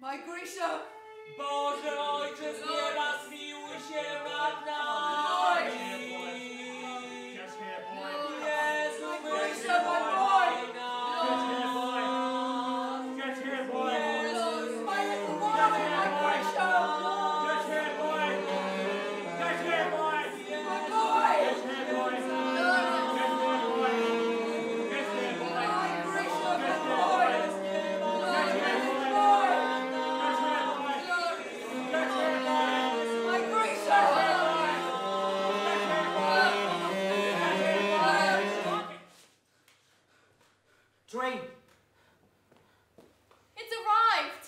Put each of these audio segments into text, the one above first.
My Grisha! Boże Ojcze z nieba, zmiłuj się nad nami! Jezu, Grisha, my boy! Get here, boy! My little boy, my Grisha! Get here, boy! Get here, boy! My boy! Get here, boy! Get here, boy! Get here, boy! My Grisha, my Get boy! here, boy! My little boy! My Grisha! Train! It's arrived!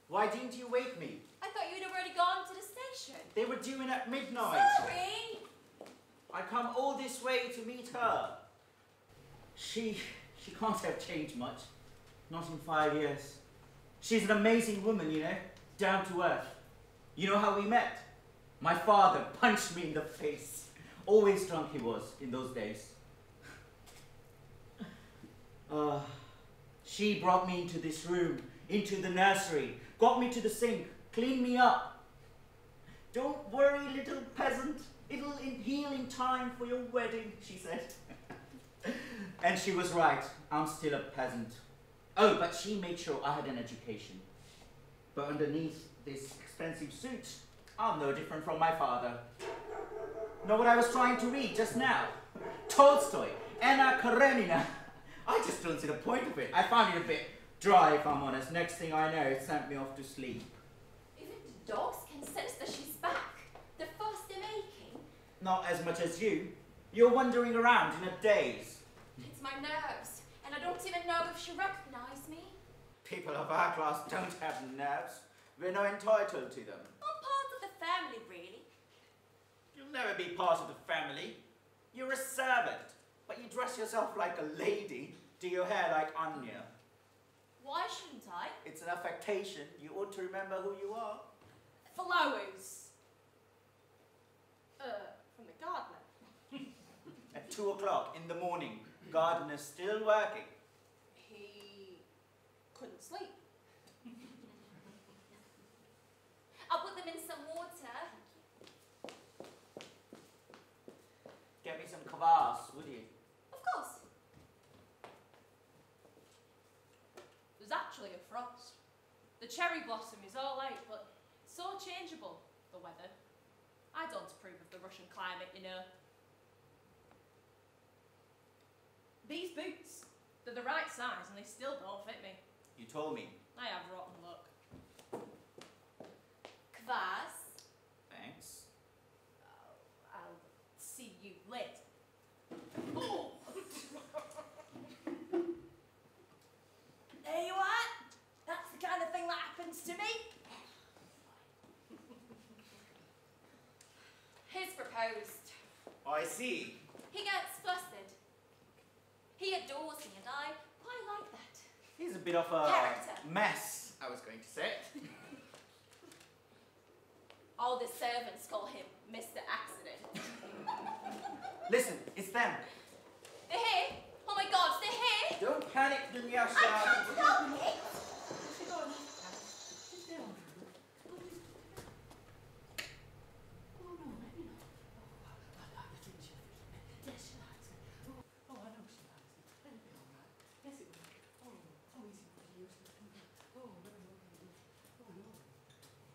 Why didn't you wake me? I thought you'd already gone to the station. They were due in at midnight. Sorry! I come all this way to meet her. She can't have changed much. Not in 5 years. She's an amazing woman, you know, down to earth. You know how we met? My father punched me in the face. Always drunk he was in those days. She brought me into this room, into the nursery, got me to the sink, cleaned me up. Don't worry, little peasant. It'll heal in time for your wedding, she said. And she was right. I'm still a peasant. Oh, but she made sure I had an education. But underneath this expensive suit, I'm no different from my father. Know what I was trying to read just now? Tolstoy, Anna Karenina. I just don't see the point of it. I found it a bit dry, if I'm honest. Next thing I know, it sent me off to sleep. Even the dogs can sense that she's back. The fuss they're making. Not as much as you. You're wandering around in a daze. It's my nerves, and I don't even know if she recognized me. People of our class don't have nerves. We're not entitled to them. I'm part of the family, really. You'll never be part of the family. You're a servant, but you dress yourself like a lady, do your hair like Anya. Why shouldn't I? It's an affectation. You ought to remember who you are. Flowers. From the gardener. At 2 o'clock in the morning, gardener's still working. He couldn't sleep. I'll put them in some water. Get me some kvass, would you? Of course. There's actually a frost. The cherry blossom is all out, but so changeable, the weather. I don't approve of the Russian climate, you know. These boots, they're the right size and they still don't fit me. You told me. I have rotten luck. Kvass. Thanks. Oh, I'll see you later. Oh! There you are. That's the kind of thing that happens to me. He's proposed. I see. He gets flustered. He adores me and I quite like that. He's a bit of a Character. mess, I was going to say. All the servants call him Mr. Accident. Listen, it's them. They're here? Oh my God, they're here? Don't panic, Dunyasha. I can't help it.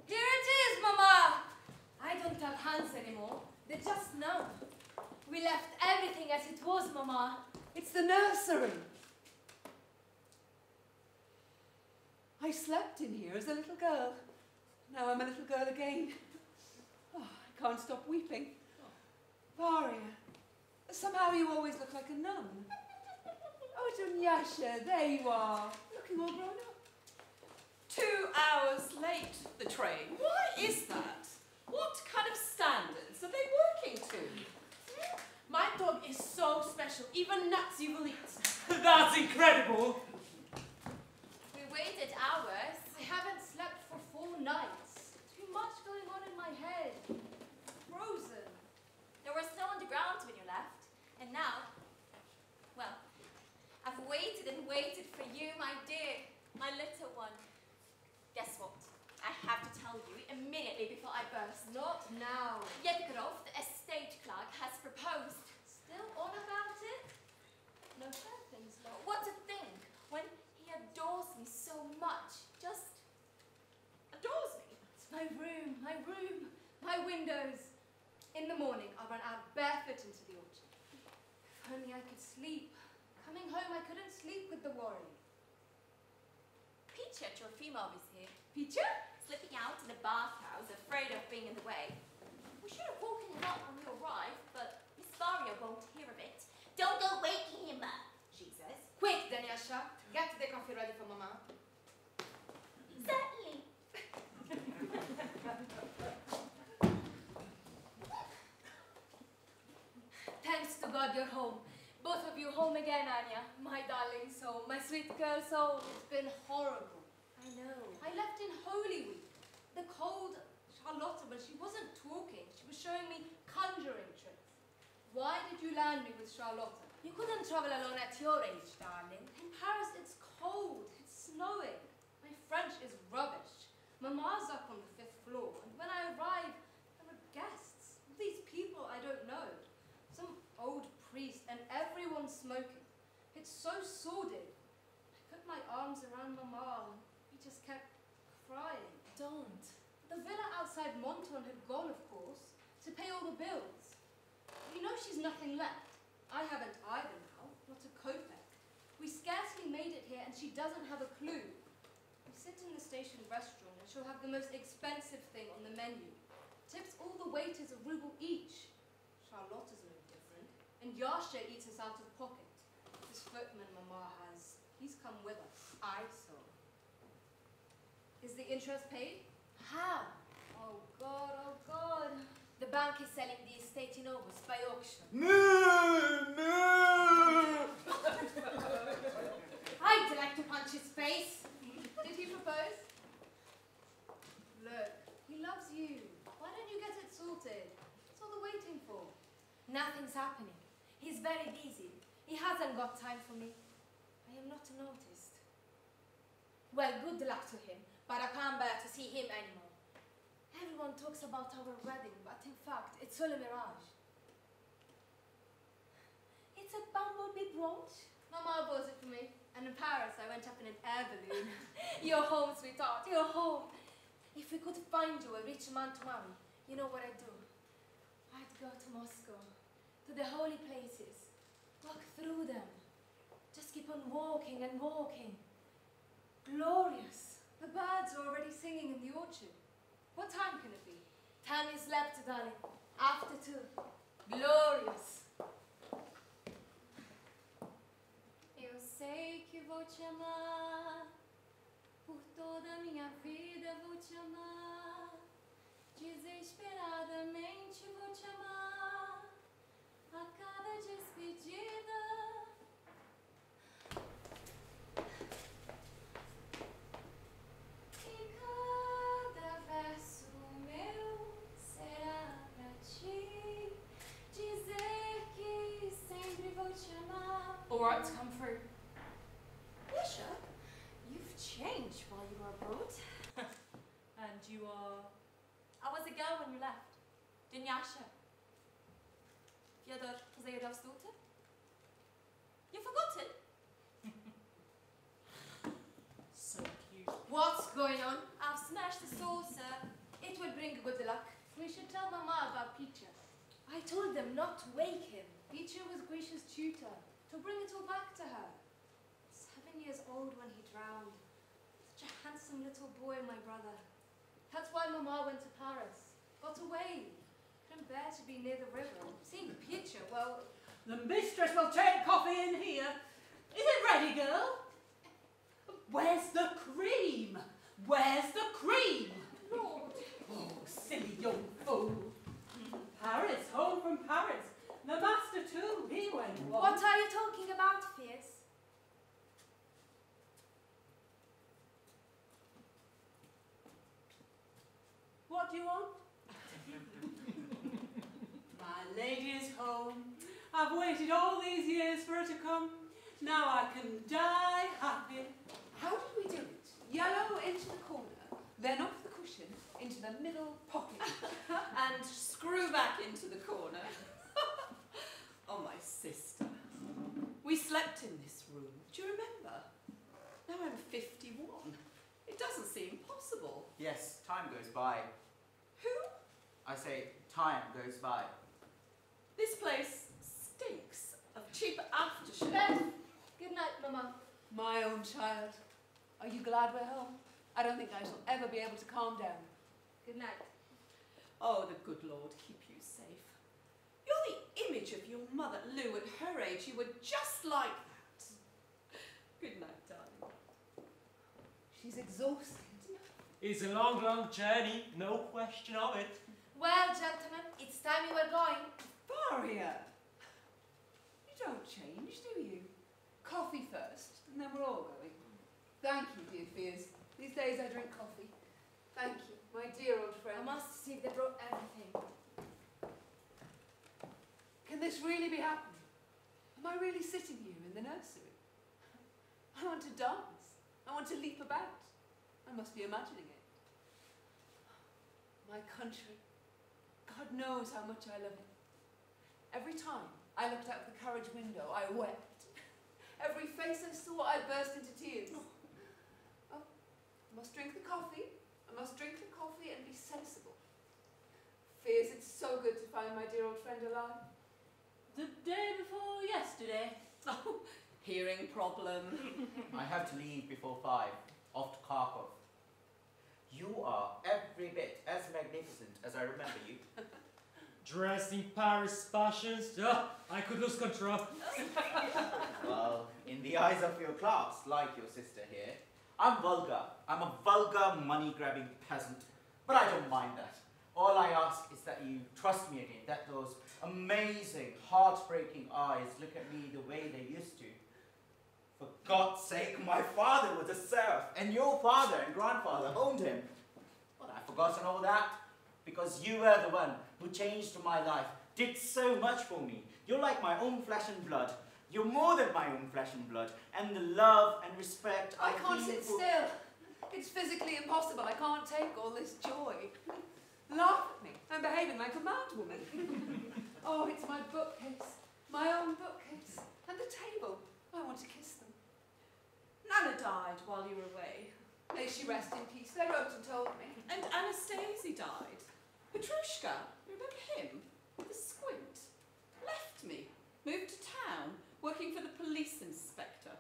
Here it is, Mama! I don't have hands anymore. They just know. We left everything as it was, Mama. It's the nursery. I slept in here as a little girl. Now I'm a little girl again. Oh, I can't stop weeping. Varia, somehow you always look like a nun. Oh, Oh, Dunyasha, there you are. Looking all grown up. 2 hours late, the train. Why is that? What kind of standards are they working to? My dog is so special, even nuts you will eat. That's incredible. We waited hours. I haven't slept for 4 nights. Too much going on in my head. Frozen. There was snow on the ground when you left. And now, well, I've waited and waited for you, my dear, my little one. Guess what? I have to tell you immediately before I burst. Not now. Yevgrov, the estate clerk, has proposed. Still on about it? No fair things, no. What to think when he adores me so much? Just Adores me. It's my room, my windows. In the morning, I run out barefoot into the orchard. If only I could sleep. Coming home, I couldn't sleep with the worry. Peachy, your female, is here. Peacher? Slipping out in the bathhouse, afraid of being in the way. We should have woken him up when we arrived, but Miss Varia won't hear of it. Don't go waking him up, she says. Quick, Danyasha. Get the coffee ready for Mama. Certainly. Thanks to God you're home. Both of you home again, Anya. My darling soul, my sweet girl soul. It's been horrible. I know. I left in Holy Week. The cold Charlotta, but she wasn't talking. She was showing me conjuring tricks. Why did you land me with Charlotta? You couldn't travel alone at your age, darling. In Paris, it's cold. It's snowing. My French is rubbish. Mama's up on the 5th floor, and when I arrived, there were guests. These people I don't know. Some old priest, and everyone smoking. It's so sordid. I put my arms around Mama, and he just kept crying. Don't. The villa outside Monton had gone, of course, to pay all the bills. You know she's nothing left. I haven't either now, not a kopeck. We scarcely made it here, and she doesn't have a clue. We sit in the station restaurant, and she'll have the most expensive thing on the menu. Tips all the waiters a ruble each. Charlotta's no different, and Yasha eats us out of pocket. This footman Mama has, he's come with us. I saw. Is the interest paid? How? Oh God, oh God. The bank is selling the estate in August by auction. Moo! Moo! I'd like to punch his face. Did he propose? Look, he loves you. Why don't you get it sorted? What's all the waiting for? Nothing's happening. He's very busy. He hasn't got time for me. I am not noticed. Well, good luck to him, but I can't bear to see him anymore. Everyone talks about our wedding, but in fact, it's all a mirage. It's a bumblebee brooch. Mama bought it for me. And in Paris, I went up in an air balloon. You're home, sweetheart. You're home. If we could find you a rich man to marry, you know what I'd do? I'd go to Moscow, to the holy places, walk through them. Just keep on walking and walking. Glorious. The birds are already singing in the orchard. What time can it be? 10 is left, darling. After 2. Glorious. Eu sei que vou te amar, por toda a minha vida vou te amar, desesperadamente vou te amar, a cada despedida. E cada verso meu será pra ti, dizer que sempre vou te amar. All right, to come through. Yasha, you've changed while you were abroad. And you are... I was a girl when you left. Dunyasha. Fyodor Zayedov's daughter? You've forgotten? So cute. What's going on? I've smashed the saucer. It will bring good luck. We should tell Mama about Peacher. I told them not to wake him. Peacher was Grisha's tutor, to bring it all back to her. 7 years old when he drowned. Such a handsome little boy, my brother. That's why Mama went to Paris. Got away. Couldn't bear to be near the river. Seeing Peacher, well... The mistress will take coffee in here. Is it ready, girl? Where's the cream? Where's the cream? Lord. Oh, silly young fool. Paris, home from Paris. The master too, he went one. What are you talking about, Fierce? What do you want? My lady is home. I've waited all these years for her to come. Now I can die happy. How did we do it? Yellow into the corner, then off the cushion into the middle pocket, and screw back into the corner. Oh, my sister. We slept in this room. Do you remember? Now I'm 51. It doesn't seem possible. Yes, time goes by. Who? I say, time goes by. This place stinks of cheap aftershave. Beth, good night, Mama. My own child. Are you glad we're home? I don't think I shall ever be able to calm down. Good night. Oh, the good Lord keep you safe. You're the image of your mother, Lou. At her age, you were just like that. Good night, darling. She's exhausted. It's a long, long journey, no question of it. Well, gentlemen, it's time you were going. Varia! You don't change, do you? Coffee first, and then we're all going. Thank you, dear Fears. These days I drink coffee. Thank you, my dear old friend. I must see if they brought everything. Can this really be happening? Am I really sitting here in the nursery? I want to dance. I want to leap about. I must be imagining it. My country. God knows how much I love it. Every time I looked out the carriage window, I wept. Every face I saw, I burst into tears. Oh, I must drink the coffee. I must drink the coffee and be sensible. Fears, it's so good to find my dear old friend alive. The day before yesterday. Oh, hearing problem. I have to leave before 5, off to Kharkov. You are every bit as magnificent as I remember you. Dressed in Paris fashions, I could lose control. Well, in the eyes of your class, like your sister here, I'm vulgar. I'm a vulgar, money-grabbing peasant. But I don't mind that. All I ask is that you trust me again, that those amazing, heartbreaking eyes look at me the way they used to. For God's sake, my father was a serf, and your father and grandfather owned him. But I've forgotten all that, because you were the one who changed my life, did so much for me. You're like my own flesh and blood. You're more than my own flesh and blood, and the love and respect I can't feel sit for- still. It's physically impossible. I can't take all this joy. Laugh at me. I'm behaving like a mad woman. Oh, it's my bookcase. My own bookcase. And the table. I want to kiss them. Nana died while you were away. May she rest in peace. They wrote and told me. And Anastasia died. Petrushka, remember him? With the squint. Left me. Moved to town, working for the police inspector.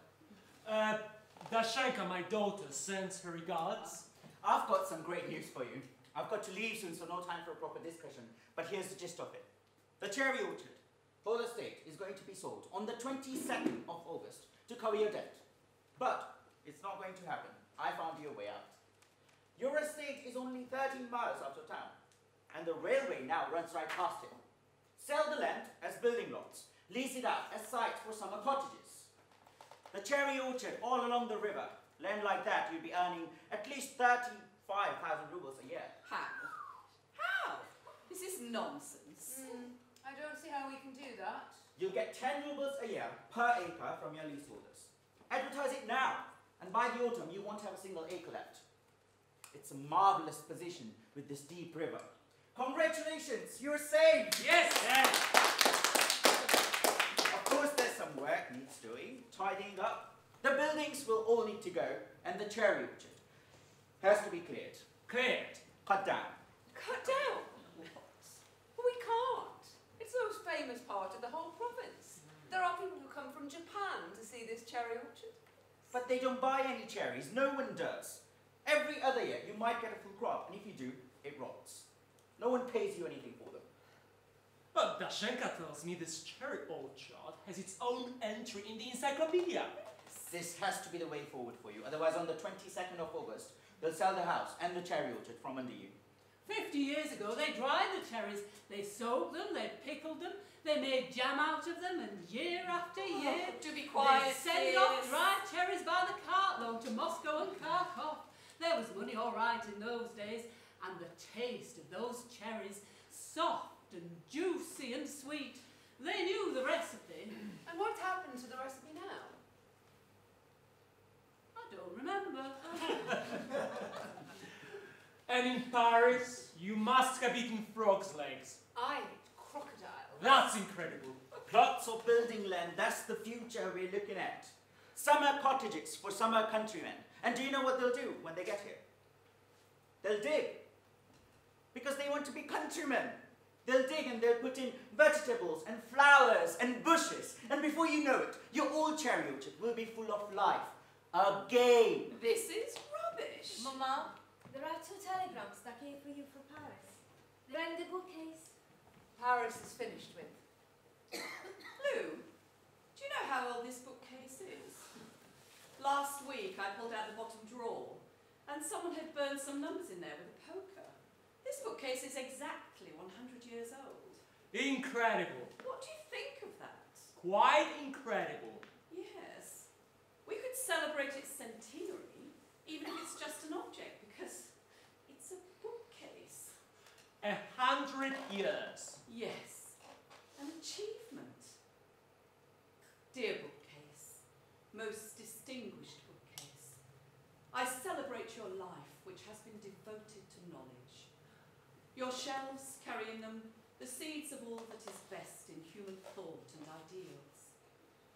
Dashenka, my daughter, sends her regards. I've got some great news for you. I've got to leave soon, so no time for a proper discussion. But here's the gist of it. The cherry orchard, whole estate, is going to be sold on the 22nd of August to cover your debt. But it's not going to happen. I found you a way out. Your estate is only 13 miles out of town, and the railway now runs right past it. Sell the land as building lots. Lease it out as sites for summer cottages. The cherry orchard all along the river. Land like that, you'd be earning at least 35,000 rubles a year. How? How? This is nonsense. I don't see how we can do that. You'll get 10 rubles a year per acre from your leaseholders. Advertise it now, and by the autumn you won't have a single acre left. It's a marvelous position with this deep river. Congratulations, you're saved! Yes! Of course there's some work needs doing, tidying up. The buildings will all need to go, and the cherry orchard has to be cleared. Cleared. Cut down. Cut down? What? We can't. It's the most famous part of the whole province. There are people who come from Japan to see this cherry orchard. But they don't buy any cherries, no one does. Every other year you might get a full crop, and if you do, it rots. No one pays you anything for them. But Dashenka tells me this cherry orchard has its own entry in the encyclopedia. This has to be the way forward for you. Otherwise, on the 22nd of August, they'll sell the house and the cherry orchard from under you. 50 years ago, they dried the cherries, they soaked them, they pickled them, they made jam out of them, and year after year, Do be quiet, they sent off dried cherries by the cartload to Moscow and Kharkov. There was money all right in those days, and the taste of those cherries, soft and juicy and sweet. They knew the recipe. And what happened to the recipe now? I don't remember. And in Paris, you must have eaten frog's legs. I ate crocodile. That's incredible. Plots of building land, that's the future we're looking at. Summer cottages for summer countrymen. And do you know what they'll do when they get here? They'll dig. Because they want to be countrymen. They'll dig and they'll put in vegetables and flowers and bushes. And before you know it, your old cherry orchard will be full of life. Again. This is rubbish. Mama, there are 2 telegrams that came for you from Paris. They're in the bookcase. Paris is finished with. Lou, do you know how old this bookcase is? Last week I pulled out the bottom drawer and someone had burned some numbers in there with a poker. This bookcase is exactly 100 years old. Incredible. What do you think of that? Quite incredible. Yes. We could celebrate its centenary, even if it's just an object, because it's a bookcase. 100 years. Yes. An achievement. Dear bookcase, most distinguished bookcase, I celebrate your life, which has been devoted to knowledge. Your shelves carry in them the seeds of all that is best in human thought and ideals.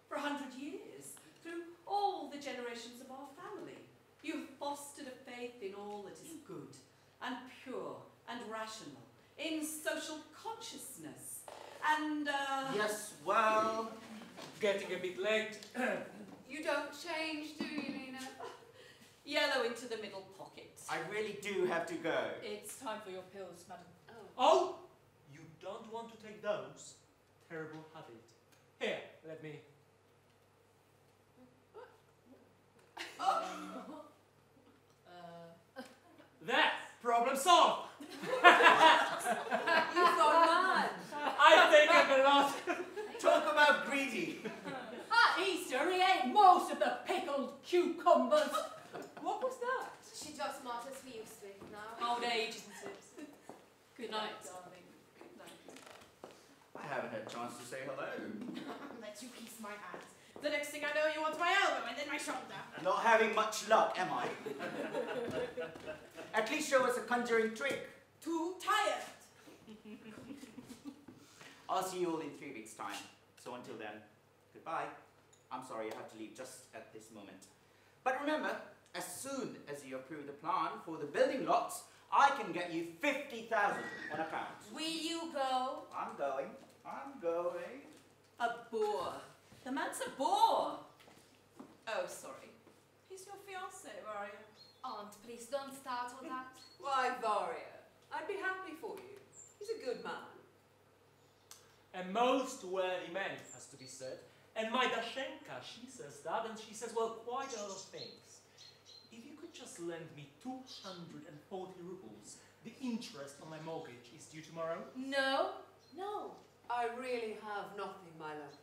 For 100 years, through all the generations of our family, you've fostered a faith in all that is good and pure and rational, in social consciousness, and Yes, well, Getting a bit late. You don't change, do you, Nina? yellow into the middle pocket. I really do have to go. It's time for your pills, madam. Oh, you don't want to take those? Terrible habit. Here, let me. There, problem solved. You've gone mad. I think I'm a lot. Talk about greedy. At Easter, he ate most of the pickled cucumbers. What was that? She just not as we used to it now. Old age, isn't it? Good night, darling. Good night. I haven't had a chance to say hello. Let you kiss my hands. The next thing I know, you want my elbow and then my shoulder. Not having much luck, am I? At least show us a conjuring trick. Too tired. I'll see you all in 3 weeks' time. So until then, goodbye. I'm sorry I have to leave just at this moment. But remember, as soon as you approve the plan for the building lots, I can get you 50,000 on account. Will you go? I'm going. I'm going. A bore. The man's a bore. Oh, sorry. He's your fiancé, Varia. Aunt, please don't start all that. Why, Varia, I'd be happy for you. He's a good man. A most worthy man, it has to be said. And my Dashenka, she says that, and she says, well, quite a lot of things. If you could just lend me 240 rubles, the interest on my mortgage is due tomorrow. No, no. I really have nothing, my love.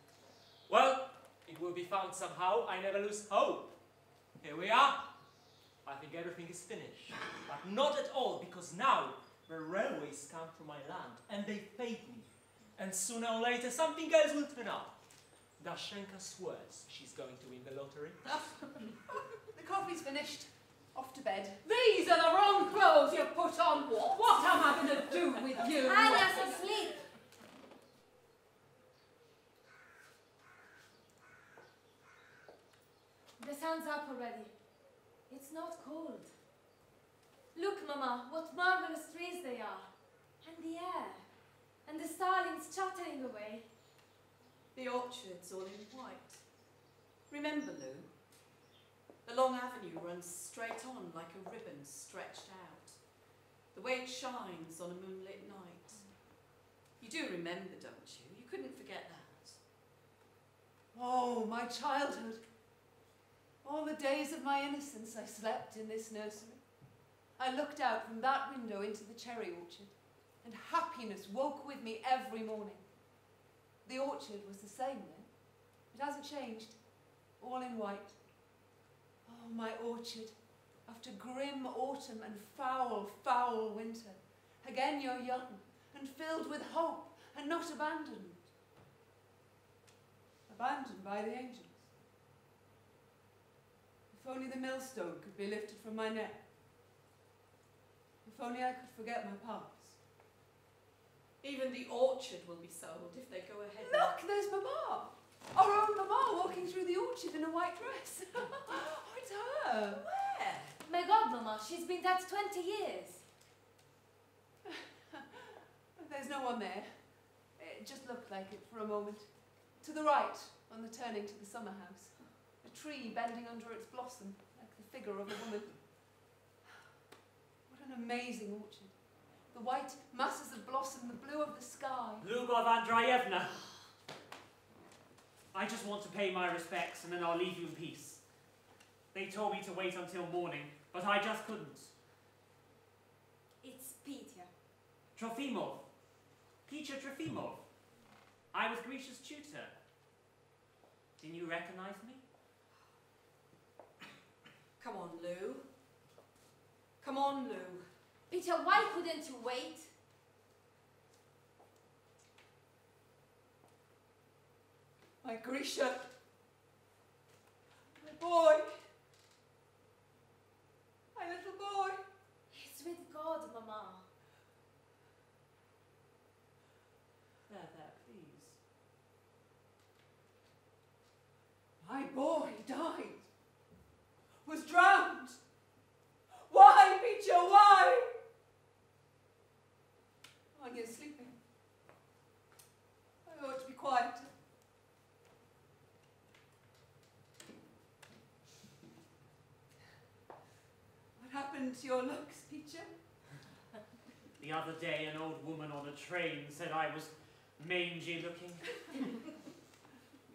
Well, it will be found somehow. I never lose hope. Here we are. I think everything is finished. But not at all, because now the railways come from my land, and they paid me. And sooner or later, something else will turn up. Dashenka swears she's going to win the lottery. The coffee's finished. Off to bed. These are the wrong clothes you put on. What am I going to do with you? Anya's asleep. The sun's up already. It's not cold. Look, Mama, what marvelous trees they are. And the air. And the starlings chattering away. The orchard's all in white. Remember, Lou, the long avenue runs straight on like a ribbon stretched out. The way it shines on a moonlit night. You do remember, don't you? You couldn't forget that. Oh, my childhood. All the days of my innocence I slept in this nursery. I looked out from that window into the cherry orchard, and happiness woke with me every morning. The orchard was the same then. It hasn't changed. All in white. Oh, my orchard. After grim autumn and foul, foul winter, again you're young and filled with hope and not abandoned. Abandoned by the angels. If only the millstone could be lifted from my neck. If only I could forget my past. Even the orchard will be sold if they go ahead. Look, there's Mamma. Our own Mamma walking through the orchard in a white dress. Oh, it's her. Where? My God, Mama, she's been dead 20 years. There's no one there. It just looked like it for a moment. To the right, on the turning to the summer house. A tree bending under its blossom, like the figure of a woman. What an amazing orchard. The white masses of blossom, the blue of the sky. Lugov Andreevna. I just want to pay my respects and then I'll leave you in peace. They told me to wait until morning, but I just couldn't. It's Petya. Trofimov. Peter Trofimov. I was Grisha's tutor. Didn't you recognize me? Come on, Lou. Come on, Lou. Peter, why couldn't you wait? My Grisha. My boy. My little boy. It's with God, Mama. There, please. My boy died. Was drowned. Why, Peter, why? Anya's sleeping. I ought to be quiet. What happened to your looks, Peter? The other day, an old woman on a train said I was mangy looking. You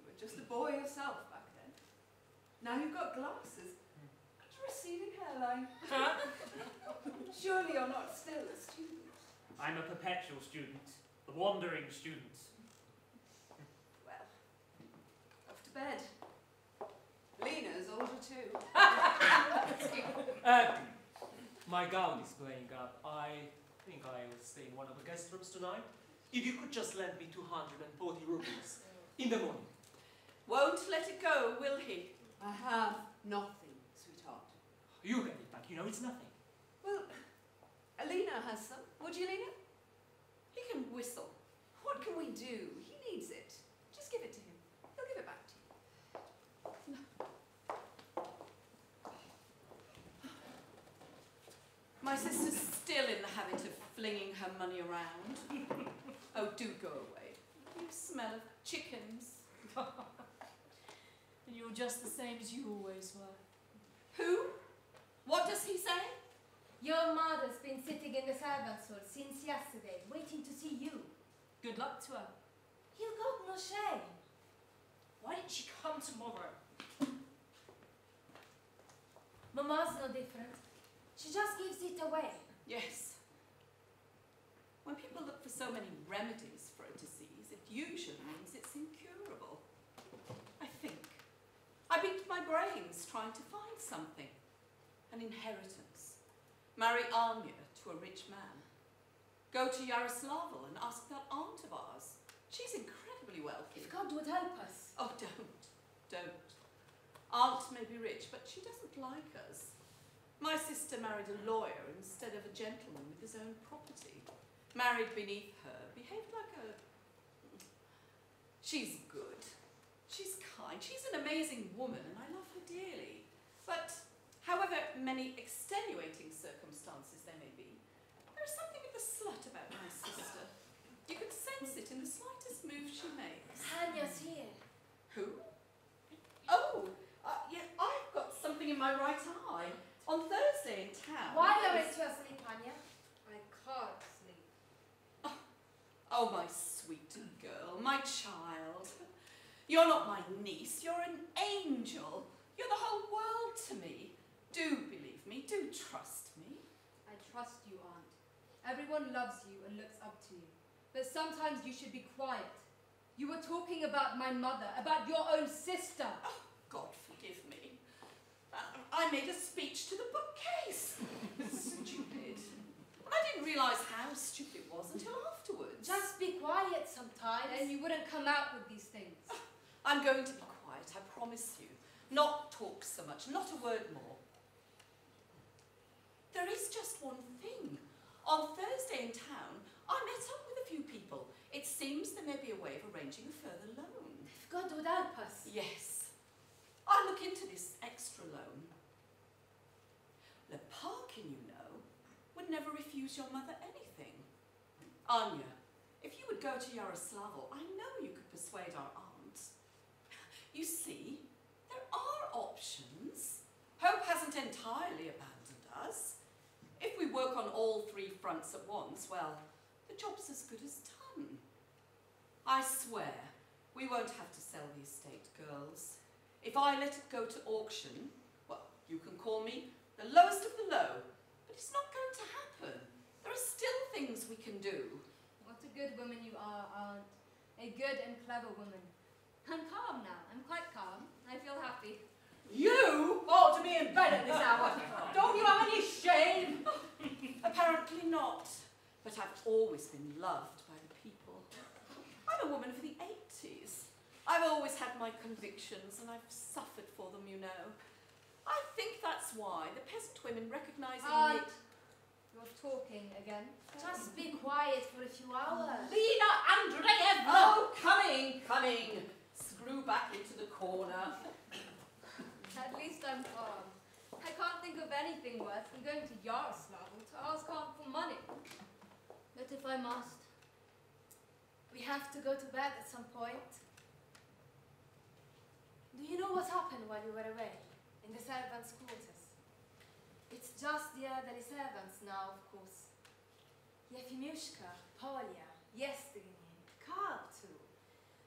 were just a boy yourself back then. Now you've got glasses and a receding hairline. Surely you're not still a student. I'm a perpetual student, the wandering student. Well, off to bed. Lena's older too. My gown is playing up. I think I will stay in one of the guest rooms tonight. If you could just lend me 240 rupees in the morning. Won't let it go, will he? I have nothing, sweetheart. You get it back, you know it's nothing. Well, Alina has some. Would you, Lena? He can whistle. What can we do? He needs it. Just give it to him. He'll give it back to you. My sister's still in the habit of flinging her money around. Oh, do go away. You smell of chickens. And you're just the same as you always were. Who? What does he say? Your mother's been sitting in the servants' hall since yesterday, waiting to see you. Good luck to her. You got no shame. Why didn't she come tomorrow? Mama's no different. She just gives it away. Yes. When people look for so many remedies for a disease, it usually means it's incurable. I think. I beat my brains trying to find something. An inheritance. Marry Anya to a rich man. Go to Yaroslavl and ask that aunt of ours. She's incredibly wealthy. If God would help us. Oh, don't. Aunt may be rich, but she doesn't like us. My sister married a lawyer instead of a gentleman with his own property. Married beneath her, behaved like a... She's good. She's kind. She's an amazing woman, and I love her dearly. But however many extenuating circumstances there may be, there's something of the slut about my sister. You can sense it in the slightest move she makes. Anya's here. Who? Oh, yeah, I've got something in my right eye. On Thursday in town. Why aren't you asleep, Anya? I can't sleep. Oh, my sweet girl, my child. You're not my niece, you're an angel. You're the whole world to me. Do believe me. Do trust me. I trust you, Aunt. Everyone loves you and looks up to you. But sometimes you should be quiet. You were talking about my mother, about your own sister. Oh, God forgive me. I made a speech to the bookcase. Stupid. I didn't realise how stupid it was until afterwards. Just be quiet sometimes. And you wouldn't come out with these things. I'm going to be quiet, I promise you. Not talk so much, not a word more. There is just one thing. On Thursday in town, I met up with a few people. It seems there may be a way of arranging a further loan. If God would help us. Yes. I'll look into this extra loan. The Parkin, you know, would never refuse your mother anything. Anya, if you would go to Yaroslavl, I know you could persuade our aunt. You see, there are options. Hope hasn't entirely abandoned us. If we work on all three fronts at once, well, the job's as good as done. I swear, we won't have to sell the estate, girls. If I let it go to auction, well, you can call me the lowest of the low, but it's not going to happen. There are still things we can do. What a good woman you are, Aunt. A good and clever woman. I'm calm now. I'm quite calm. I feel happy. You ought to be in bed at this hour. Don't you have any shame? Apparently not. But I've always been loved by the people. I'm a woman of the 80s. I've always had my convictions and I've suffered for them, you know. I think that's why the peasant women recognising me... Aunt, you're talking again. Just be quiet for a few hours. Lina Andreevna! Oh, coming. Screw back into the corner. At least I'm calm. I can't think of anything worse than going to Yaroslavl to ask Aunt for money. But if I must, we have to go to bed at some point. Do you know what happened while you were away? In the servants' quarters. It's just the elderly servants now, of course. Yefimushka, Polya, yesterday, Karl too.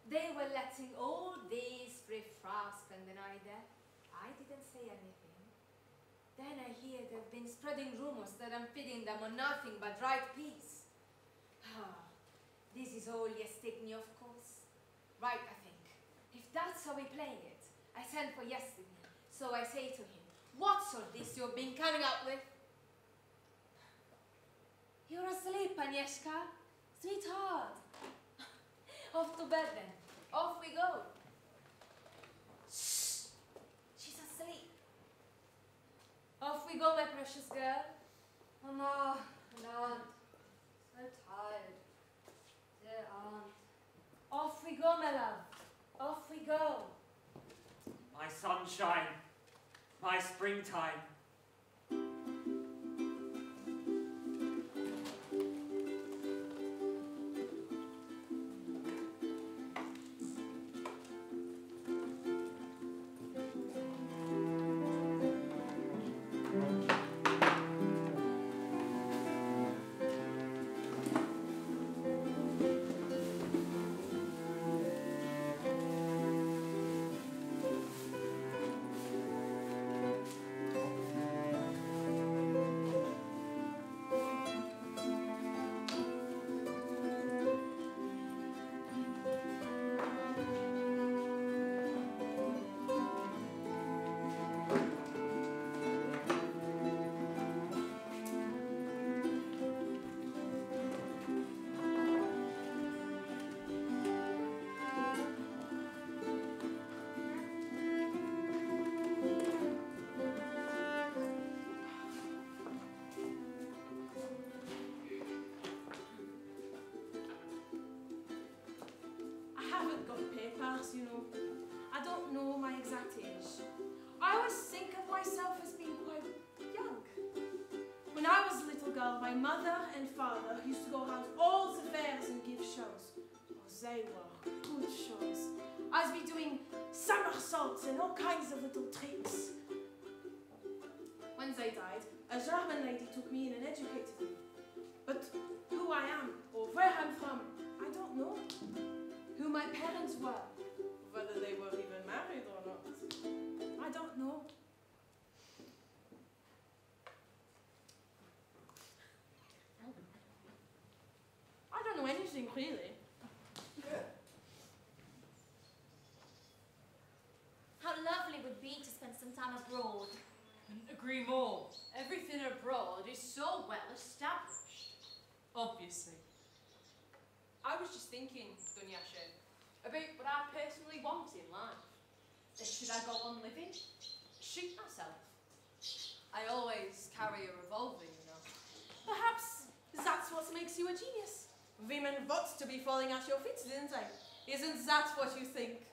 They were letting all these riffraffs spend the night there. I didn't say anything. Then I hear they've been spreading rumors that I'm feeding them on nothing but dried peas. This is all Yestigny, of course. Right, I think. If that's how we're playing it, I sent for Yestigny. So I say to him, what's all this you've been coming up with? You're asleep, Agnieszka. Sweetheart. Off to bed then. Off we go. Shh. She's asleep. Off we go, my precious girl. Oh no, Aunt. So tired. Dear Aunt. Off we go, my love. Off we go. My sunshine. My springtime. You know, I don't know my exact age. I always think of myself as being quite young. When I was a little girl, my mother and father used to go out all the fairs and give shows. Oh, they were good shows. I'd be doing somersaults and all kinds of little tricks. When they died, a German lady took me in and educated me. But who I am or where I'm from, I don't know. Who my parents were, whether they were even married or not, I I don't know. I don't know anything, really. How lovely it would be to spend some time abroad. Couldn't agree more. Everything abroad is so well established. Obviously. I was just thinking, Dunyasha, about what I personally want in life. That should I go on living? Shoot myself. I always carry a revolver, you know. Perhaps that's what makes you a genius. Women want to be falling at your feet, didn't they? Isn't that what you think?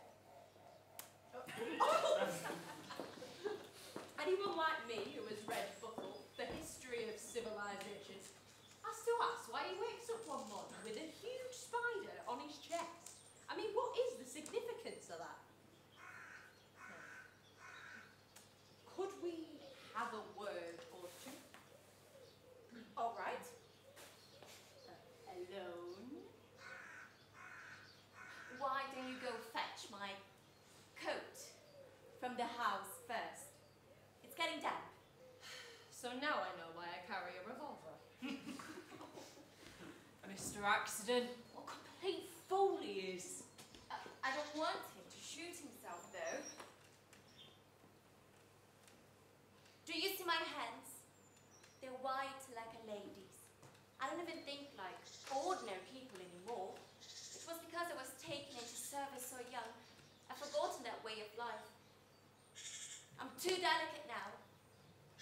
Anyone like me who has read Buckle, The History of Civilizations, has to ask why he wakes up one morning with a huge spider on his chest. I mean, what is the significance of that? Could we have a word or two? All right. Alone? Why don't you go fetch my coat from the house first? It's getting damp. So now I know why I carry a revolver. Mr. Accident, what complete fool he is. I don't want him to shoot himself, though. Do you see my hands? They're white like a lady's. I don't even think like ordinary people anymore. It was because I was taken into service so young. I've forgotten that way of life. I'm too delicate now.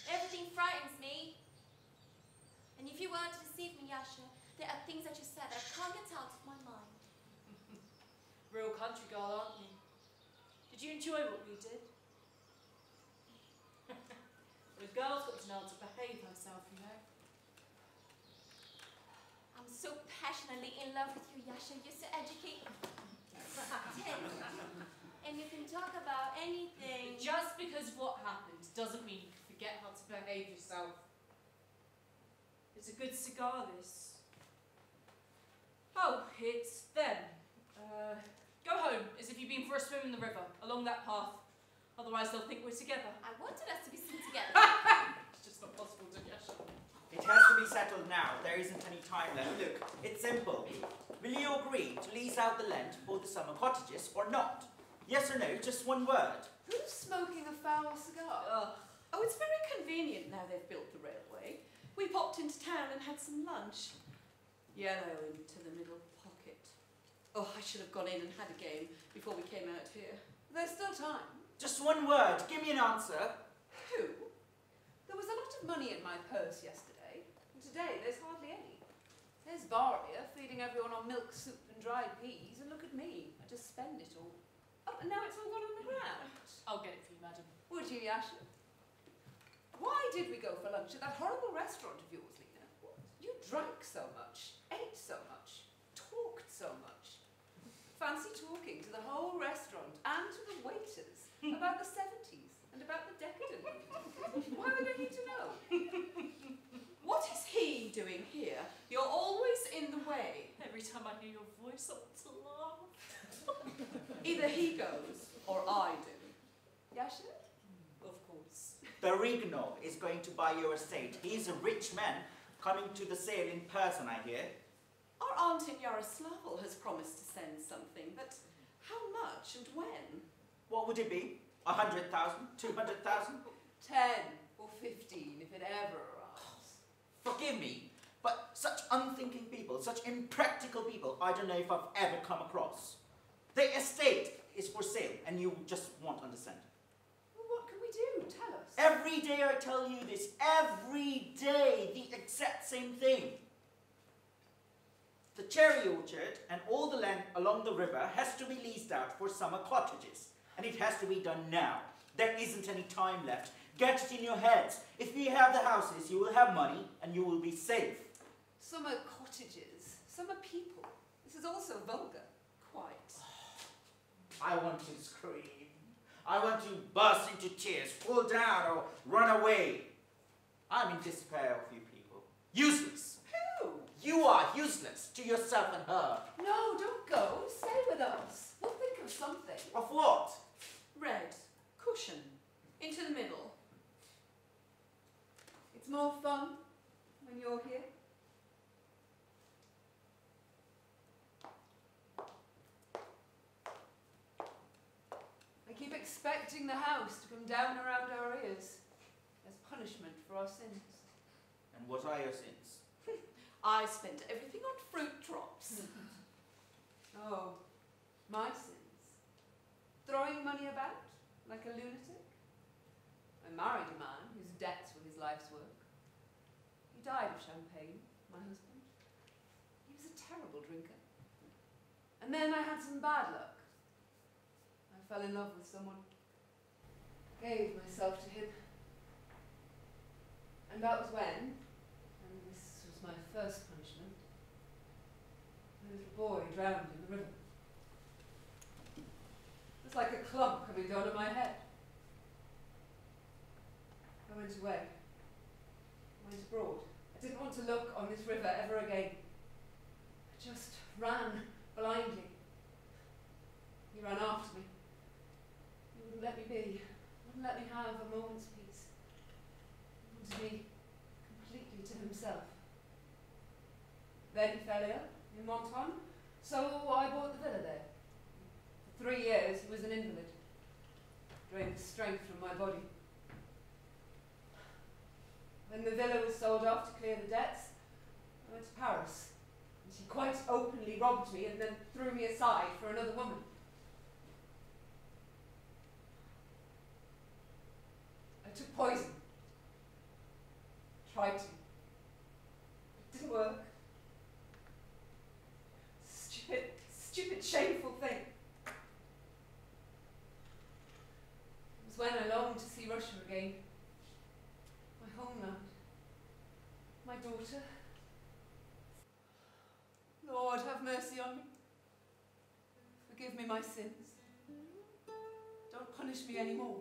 Everything frightens me. And if you weren't to deceive me, Yasha, there are things that you said that I can't get out of my mind. Real country girl, aren't you? Did you enjoy what we did? Well, a girl's got to know how to behave herself, you know. I'm so passionately in love with you, Yasha. You're so educated. And you can talk about anything. Just because of what happened doesn't mean you can forget how to behave yourself. It's a good cigar, this. Oh, it's them. Go home, as if you've been for a swim in the river, along that path. Otherwise they'll think we're together. I wanted us to be seen together. It's just not possible, Dunyasha. It has to be settled now. There isn't any time left. Look, it's simple. Will you agree to lease out the land for the summer cottages or not? Yes or no, just one word. Who's smoking a foul cigar? Oh, it's very convenient now they've built the railway. We popped into town and had some lunch. Yellow into the middle pocket. Oh, I should have gone in and had a game before we came out here. There's still time. Just one word. Give me an answer. Who? There was a lot of money in my purse yesterday, and today there's hardly any. There's Varia feeding everyone on milk soup and dried peas, and look at me. I just spend it all. Oh, and now it's all gone on the ground. I'll get it for you, madam. Would you, Yasha? Why did we go for lunch at that horrible restaurant of yours, Lena? You drank so much, ate so much, talked so much. Fancy talking to the whole restaurant and to the waiters about the 70s and about the decadent. Why would they need to know? What is he doing here? You're always in the way. Every time I hear your voice, I want to laugh. Either he goes or I do. Yasha? Of course. The Rignov is going to buy your estate. He is a rich man coming to the sale in person, I hear. Our aunt in Yaroslavl has promised to send something, but how much and when? What would it be? 100,000? 200,000? 10 or 15, if it ever arrives. Forgive me, but such unthinking people, such impractical people, I don't know if I've ever come across. The estate is for sale, and you just won't understand. Well, what can we do? Tell us. Every day I tell you this, every day, the exact same thing. The cherry orchard and all the land along the river has to be leased out for summer cottages, and it has to be done now. There isn't any time left. Get it in your heads. If we have the houses, you will have money, and you will be safe. Summer cottages, summer people. This is also vulgar. Quite. I want to scream. I want to burst into tears, fall down, or run away. I'm in despair of you people. Useless. Who? You are useless to yourself and her. No, don't go. Stay with us. We'll think of something. Of what? Red. Cushion. Into the middle. It's more fun when you're here. I keep expecting the house to come down around our ears as punishment for our sins. And what are your sins? I spent everything on fruit drops. Oh, my sins. Throwing money about like a lunatic. I married a man whose debts were his life's work. He died of champagne, my husband. He was a terrible drinker. And then I had some bad luck. I fell in love with someone. Gave myself to him. And that was when, and this was my first punishment, a little boy drowned in the river. It was like a clump coming down on my head. I went away. I went abroad. I didn't want to look on this river ever again. I just ran blindly. He ran after me. He wouldn't let me be. Wouldn't let me have a moment's peace. He wanted me completely to himself. Then he fell ill in Monton, so I bought the villa there. For 3 years he was an invalid. Drained the strength from my body. When the villa was sold off to clear the debts, I went to Paris. And she quite openly robbed me and then threw me aside for another woman. I took poison. Tried to. It didn't work. Stupid, shameful thing. It was when I longed to see Russia again. My homeland. My daughter. Lord, have mercy on me. Forgive me my sins. Don't punish me anymore.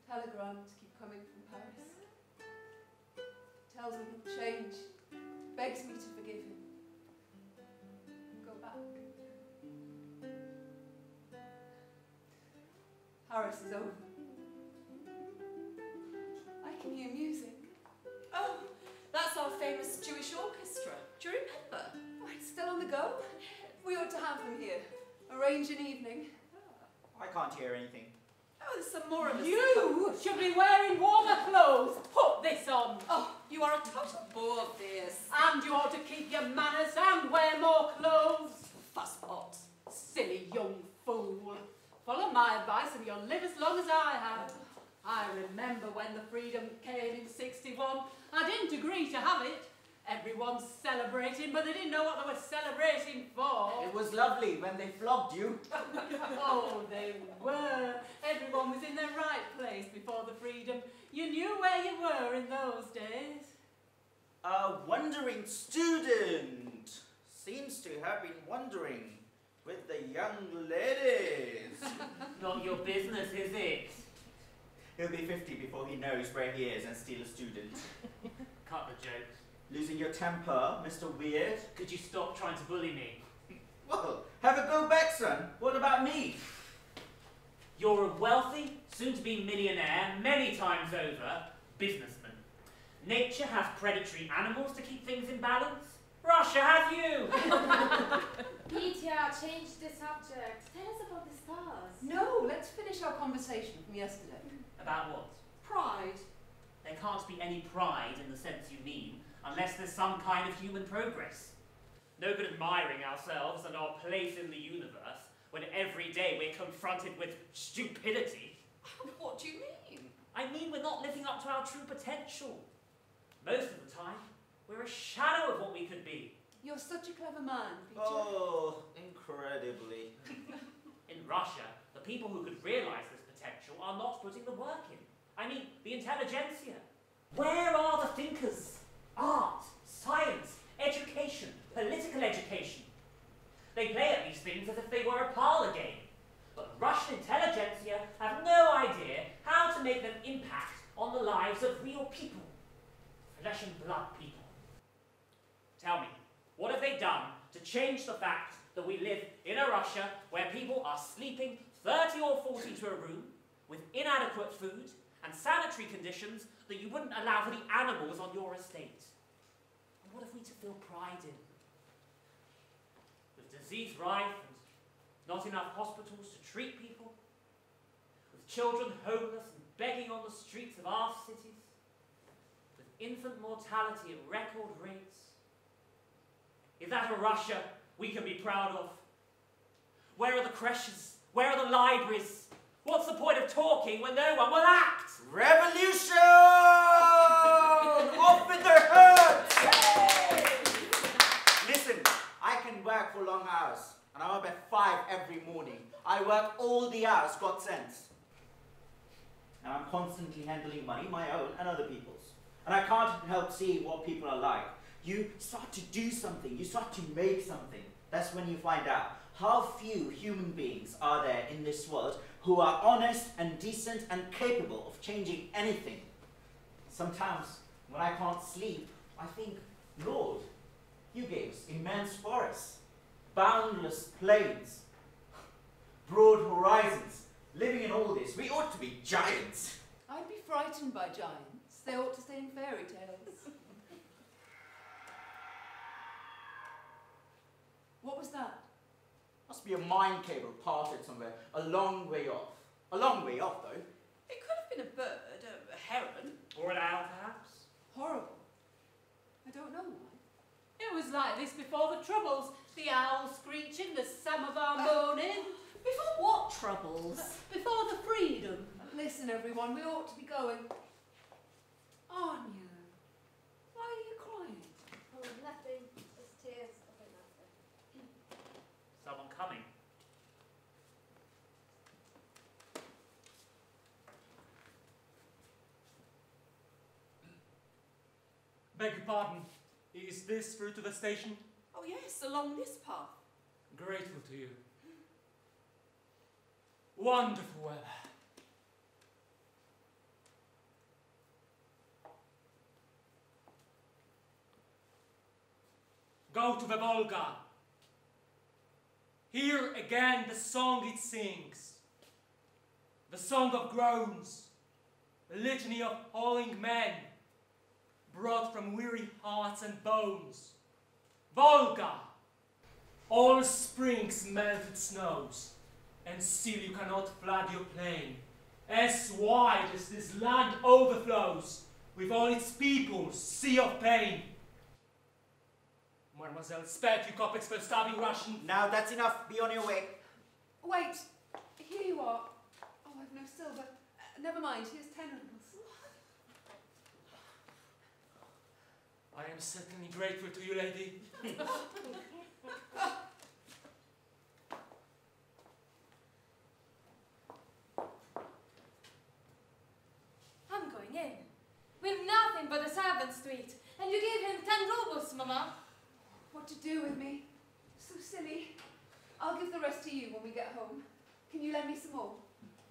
Telegrams keep coming from Paris. Tells me he'll change. Begs me to forgive him. Go back. Paris is over. I can hear music. Oh, that's our famous Jewish orchestra. Do you remember? Oh, it's still on the go. We ought to have them here. Arrange an evening. I can't hear anything. Oh, there's some more of us. You should be wearing warmer clothes. Put this on. Oh, you are a total bore, Fierce. And you ought to keep your manners and wear more clothes. Fusspot. Silly young fool. Follow my advice and you'll live as long as I have. I remember when the freedom came in '61. I didn't agree to have it. Everyone's celebrating, but they didn't know what they were celebrating for. It was lovely when they flogged you. Oh, they were. Everyone was in their right place before the freedom. You knew where you were in those days. A wandering student seems to have been wandering with the young ladies. Not your business, is it? He'll be 50 before he knows where he is and still a student. Cut the jokes. Losing your temper, Mr. Weird? Could you stop trying to bully me? Well, have a go back, son. What about me? You're a wealthy, soon-to-be millionaire, many times over, businessman. Nature has predatory animals to keep things in balance. Russia has you! Peter, change the subject. Tell us about the stars. No, let's finish our conversation from yesterday. About what? Pride. There can't be any pride in the sense you mean, unless there's some kind of human progress. No good admiring ourselves and our place in the universe when every day we're confronted with stupidity. What do you mean? I mean we're not living up to our true potential. Most of the time, we're a shadow of what we could be. You're such a clever man, Peter. Oh, incredibly. In Russia, the people who could realise this potential are not putting the work in. I mean, the intelligentsia. Where are the thinkers? Art, science, education, political education. They play at these things as if they were a parlour game. But Russian intelligentsia have no idea how to make them impact on the lives of real people. Flesh and blood people. Tell me, what have they done to change the fact that we live in a Russia where people are sleeping 30 or 40 to a room with inadequate food and sanitary conditions that you wouldn't allow for the animals on your estate? And what have we to feel pride in? With disease rife and not enough hospitals to treat people, with children homeless and begging on the streets of our cities, with infant mortality at record rates. Is that a Russia we can be proud of? Where are the creches? Where are the libraries? What's the point of talking when no one will act? Revolution! Off with their hoods! Listen, I can work for long hours, and I'm up at 5 every morning. I work all the hours God sends. And I'm constantly handling money, my own and other people's. And I can't help seeing what people are like. You start to do something, you start to make something. That's when you find out how few human beings are there in this world who are honest and decent and capable of changing anything. Sometimes, when I can't sleep, I think, Lord, you gave us immense forests, boundless plains, broad horizons. Living in all this, we ought to be giants. I'd be frightened by giants. They ought to stay in fairy tales. What was that? Must be a mine cable parted somewhere, a long way off. A long way off, though. It could have been a bird, a heron. Or an owl, perhaps? Horrible. I don't know why. It was like this before the Troubles. The owl screeching, the samovar moaning. Before what troubles? Before the freedom. Listen, everyone, we ought to be going. Anya, why are you crying? Oh, nothing. Just tears. Okay, nothing. Someone coming. Beg your pardon. Is this through to the station? Oh yes, along this path. Grateful to you. Wonderful weather. Go to the Volga. Hear again the song it sings. The song of groans. The litany of hauling men, brought from weary hearts and bones. Volga! All spring's melted snows, and still you cannot flood your plain, as wide as this land overflows, with all its people's sea of pain. Mademoiselle, spare you Cockpits for starving Russian. Now that's enough. Be on your way. Wait, here you are. Oh, I've no silver. Never mind, here's 10 rubles. I am certainly grateful to you, lady. I'm going in. With nothing but a servant's suite. And you gave him 10 rubles, Mama. What to do with me? So silly. I'll give the rest to you when we get home. Can you lend me some more?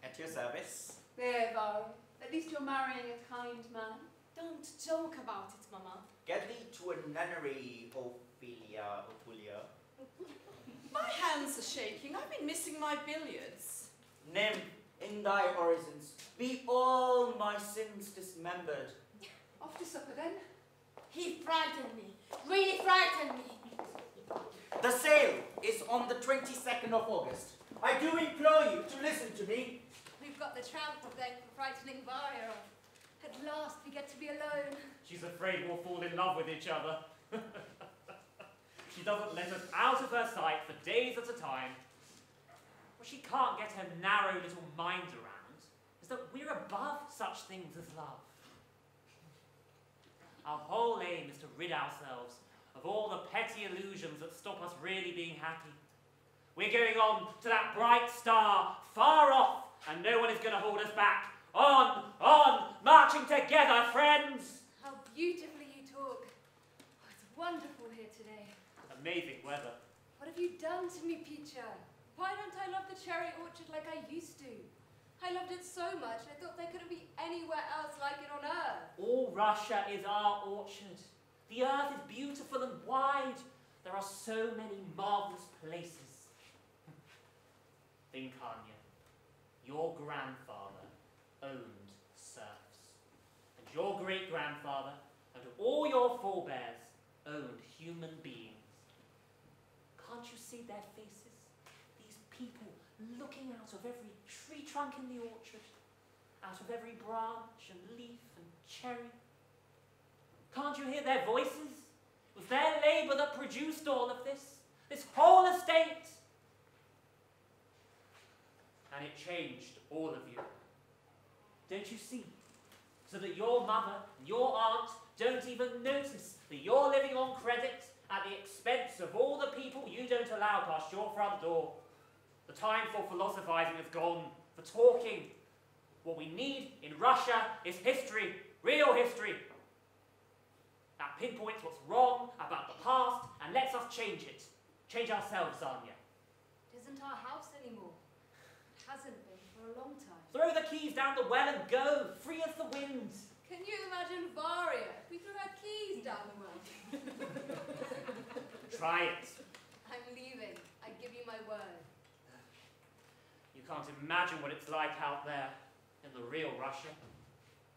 At your service. There, Vari. At least you're marrying a kind man. Don't joke about it, Mama. Get thee to a nunnery, Ophelia. My hands are shaking. I've been missing my billiards. Nymph, in thy orisons, be all my sins dismembered. Off to supper then. He frightened me. Really frightened me. The sale is on the 22nd of August. I do implore you to listen to me. We've got the tramp of deck for frightening Varya off. At last we get to be alone. She's afraid we'll fall in love with each other. She doesn't let us out of her sight for days at a time. What she can't get her narrow little mind around is that we're above such things as love. Our whole aim is to rid ourselves of all the petty illusions that stop us really being happy. We're going on to that bright star, far off, and no one is going to hold us back. On, marching together, friends! How beautifully you talk. Oh, it's wonderful here today. Amazing weather. What have you done to me, Peacher? Why don't I love the cherry orchard like I used to? I loved it so much, I thought there couldn't be anywhere else like it on earth. All Russia is our orchard. The earth is beautiful and wide. There are so many marvellous places. Think, Anya, your grandfather owned serfs, and your great-grandfather and all your forebears owned human beings. Can't you see their faces? These people looking out of every tree trunk in the orchard, out of every branch and leaf and cherry. Can't you hear their voices? It was their labour that produced all of this whole estate. And it changed all of you. Don't you see? So that your mother and your aunt don't even notice that you're living on credit at the expense of all the people you don't allow past your front door. The time for philosophising is gone, for talking. What we need in Russia is history, real history. That pinpoints what's wrong about the past and lets us change it. Change ourselves, Anya. It isn't our house anymore. It hasn't been for a long time. Throw the keys down the well and go, free as the wind. Can you imagine Varia if we threw her keys down the well? Try it. I'm leaving. I give you my word. You can't imagine what it's like out there in the real Russia.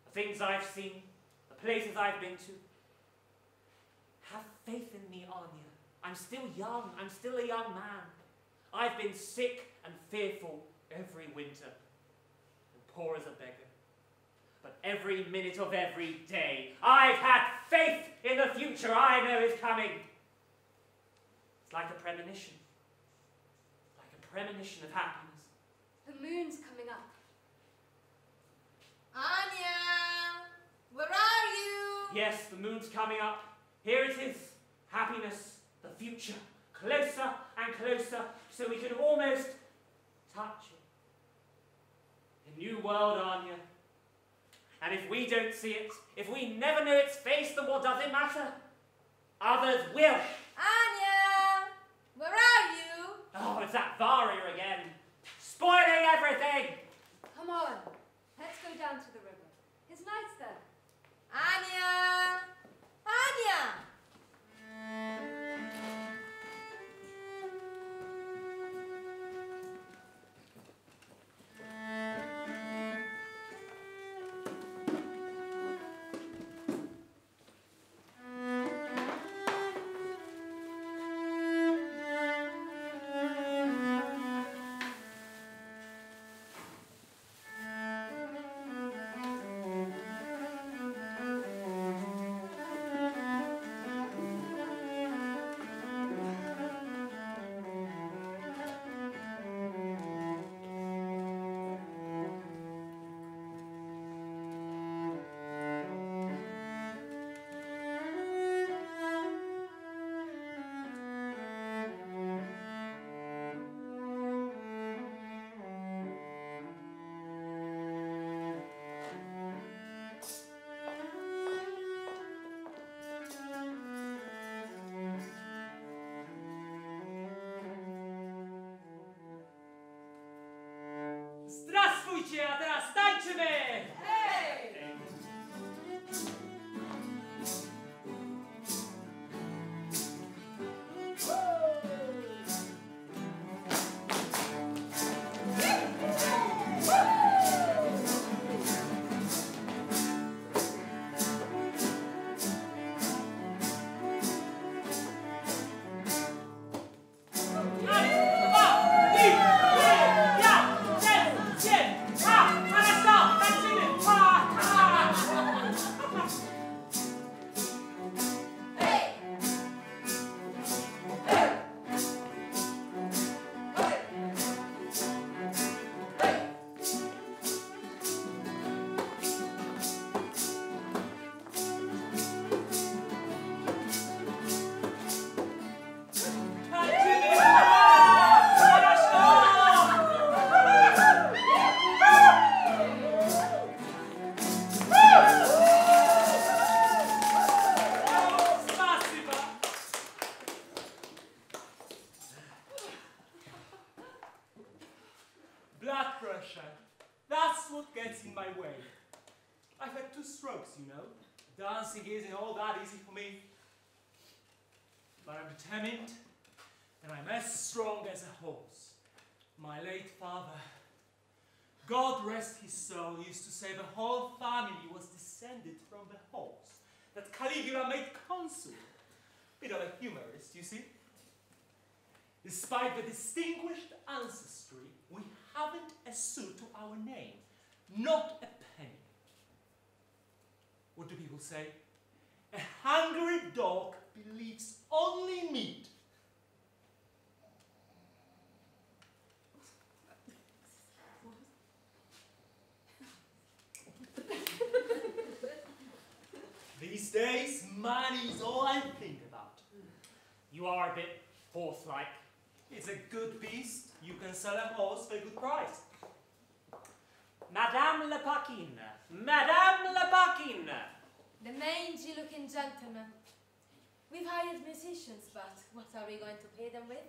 The things I've seen, the places I've been to. Have faith in me, Anya. I'm still young. I'm still a young man. I've been sick and fearful every winter, and poor as a beggar. But every minute of every day, I've had faith in the future I know is coming. It's like a premonition. Like a premonition of happiness. The moon's coming up. Anya! Where are you? Yes, the moon's coming up. Here it is. Happiness, the future. Closer and closer, so we can almost touch it. A new world, Anya. And if we don't see it, if we never know its face, then what does it matter? Others will. Anya! Where are you? Oh, it's that Varia again. Spoiling everything! Come on. Let's go down to the river. It's nice there. Anya! Anya! Zdravstvujte, a teraz tańczymy! Hey! Blood pressure. That's what gets in my way. I've had 2 strokes, you know. Dancing isn't all that easy for me. but I'm determined, and I'm as strong as a horse. My late father, God rest his soul, used to say the whole family was descended from the horse that Caligula made consul. Bit of a humorist, you see. Despite the distinguished ancestry, we haven't a sou to our name, not a penny. What do people say? A hungry dog believes only meat. These days, money is all I think about. You are a bit horse-like. It's a good beast. You can sell a horse for a good price. Madame la Paquine! Madame la Paquine! The mangy-looking gentleman. We've hired musicians, but what are we going to pay them with?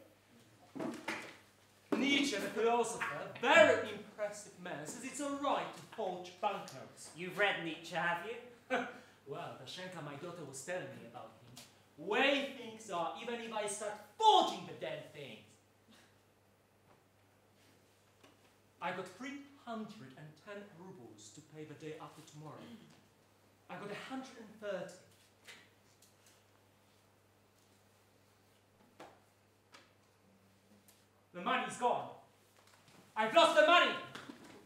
Nietzsche, the philosopher, a very impressive man, says it's all right to forge banknotes. You've read Nietzsche, have you? Well, Dashenka, my daughter, was telling me about him. Way things are, even if I start forging the damn things. I got 310 rubles to pay the day after tomorrow. I got 130. The money's gone. I've lost the money.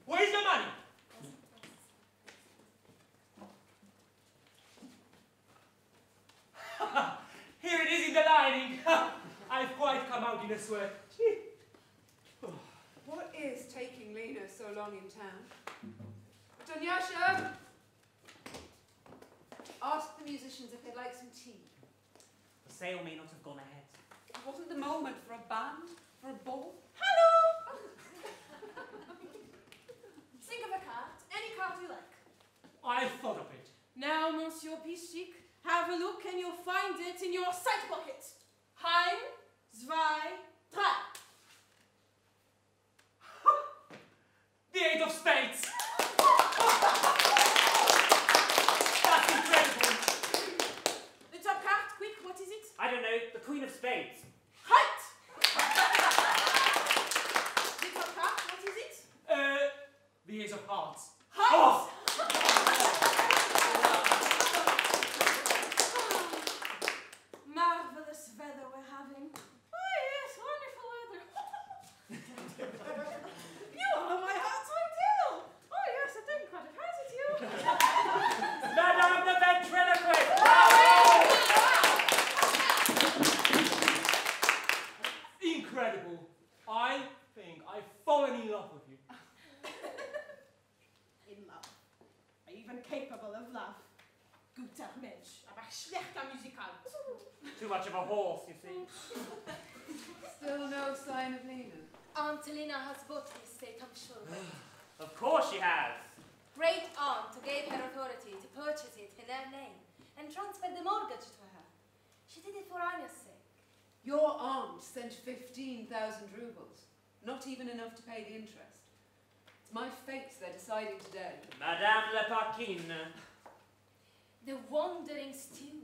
Where's the money? Here it is in the lining. I've quite come out in a sweat. What is taking Lena so long in town? Dunyasha! Ask the musicians if they'd like some tea. The sale may not have gone ahead. It wasn't the moment for a band, for a ball. Hello! Think of a cart, any cart you like. I thought of it. Now, Monsieur Pischik, have a look and you'll find it in your side pocket. Ein, zwei, drei. The 8 of spades. That's incredible. The top card, quick, what is it? I don't know, the Queen of Spades. Right! The top card, what is it? The Ace of Hearts. Hearts! Marvelous weather we're having. Oh yes, wonderful weather. You are my heart's ideal. Oh yes, I didn't quite have heard it you. Madame the ventriloquist! Incredible. I think I've fallen in love with you. In love. Even capable of love. Guter Mensch, aber schlechter Musikant. Too much of a horse, you see. Still no sign of Lena. Aunt Lena has bought the estate, I'm sure of it. Of course she has. Great aunt gave her authority to purchase it in her name and transfer the mortgage to her. She did it for Anya's sake. Your aunt sent 15,000 rubles. Not even enough to pay the interest. It's my fate they're deciding today. Madame la Paquine. The wandering student.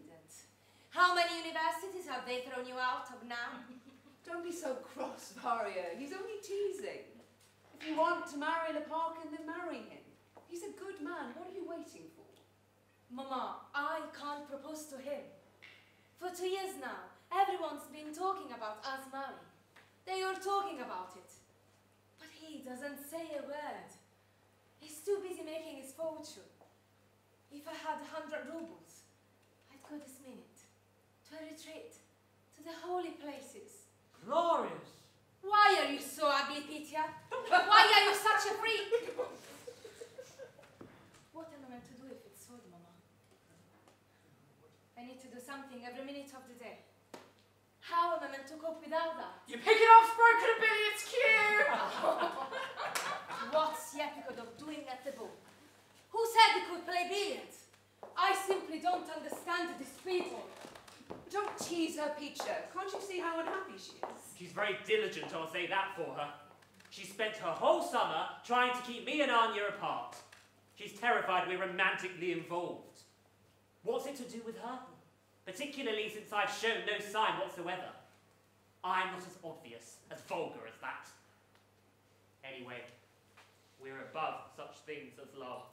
How many universities have they thrown you out of now? Don't be so cross, Varia. He's only teasing. If you want to marry Leparkin, then marry him. He's a good man. What are you waiting for? Mama, I can't propose to him. For 2 years now, everyone's been talking about us marrying. They are talking about it. But he doesn't say a word. He's too busy making his fortune. If I had 100 rubles, I'd go this minute to a retreat, to the holy places. Glorious. Why are you so ugly, Pitya? Why are you such a freak? What am I meant to do if it's sold, Mama? I need to do something every minute of the day. How am I meant to cope without that? You pick it off broken billiards cue! What's Yepikhodov doing at the book? Who said he could play billiards? I simply don't understand these people. Don't tease her, Peacher. Can't you see how unhappy she is? She's very diligent, I'll say that for her. She spent her whole summer trying to keep me and Anya apart. She's terrified we're romantically involved. What's it to do with her? particularly since I've shown no sign whatsoever. I'm not as obvious, as vulgar as that. Anyway, we're above such things as love.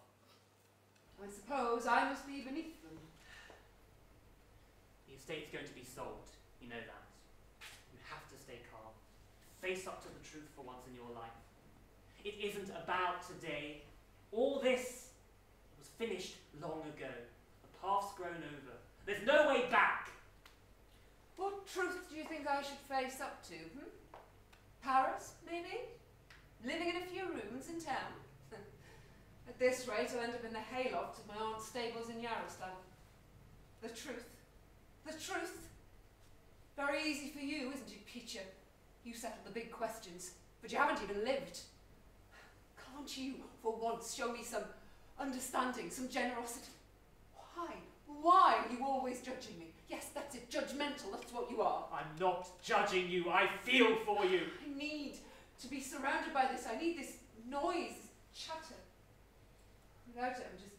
I suppose I must be beneath them. The estate's going to be sold, you know that. You have to stay calm. Face up to the truth for once in your life. It isn't about today. All this was finished long ago. The path's grown over. There's no way back. What truth do you think I should face up to, Paris, maybe? Living in a few rooms in town? At this rate, I'll end up in the hayloft of my aunt's stables in Yarostan. The truth. The truth. Very easy for you, isn't it, Peacher? You settled the big questions, but you haven't even lived. Can't you, for once, show me some understanding, some generosity? Why? Why are you always judging me? Yes, that's it, judgmental, that's what you are. I'm not judging you, I feel for you. I need to be surrounded by this. I need this noise, this chatter. Without it, I'm just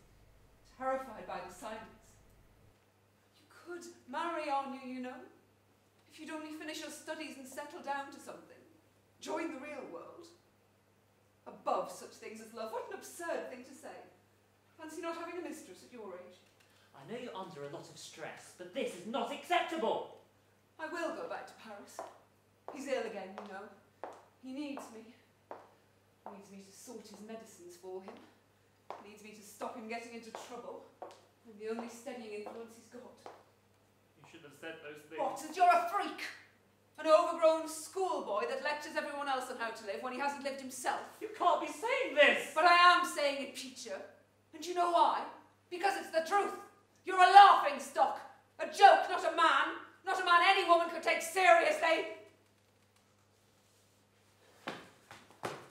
terrified by the silence. You could marry on you know. If you'd only finish your studies and settle down to something. Join the real world. Above such things as love. What an absurd thing to say. Fancy not having a mistress at your age. I know you're under a lot of stress, but this is not acceptable. I will go back to Paris. He's ill again, you know. He needs me. He needs me to sort his medicines for him. He needs me to stop him getting into trouble. I'm the only steadying influence he's got. You should have said those things. What? That you're a freak? An overgrown schoolboy that lectures everyone else on how to live when he hasn't lived himself? You can't be saying this! But I am saying it, Peacher. And you know why? Because it's the truth. You're a laughing stock. A joke, not a man. Not a man any woman could take seriously.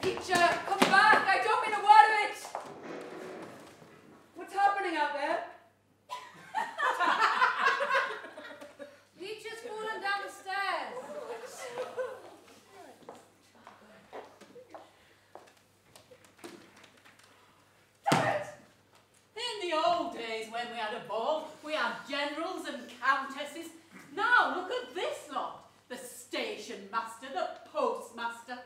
Peacher, come back. I don't mean a word of it. What's happening out there? Peacher's fallen down the stairs. Damn it! In the old days when we had a ball, we had generals and countesses. Now look at this lot. The station master, the postmaster.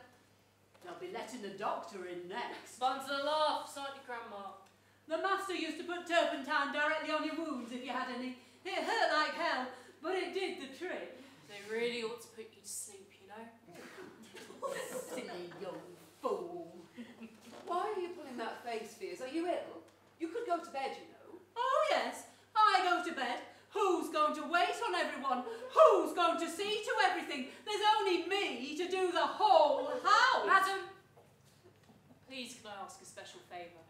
They'll be letting the doctor in next. Fun to laugh, aren't you, Grandma? The master used to put turpentine directly on your wounds if you had any. It hurt like hell, but it did the trick. They really ought to put you to sleep, you know? Silly young fool. Why are you pulling that face, Fears? Are you ill? You could go to bed, you know. Oh yes, I go to bed. Who's going to wait on everyone? Who's going to see to everything? There's only me to do the whole house. Madam, please can I ask a special favour?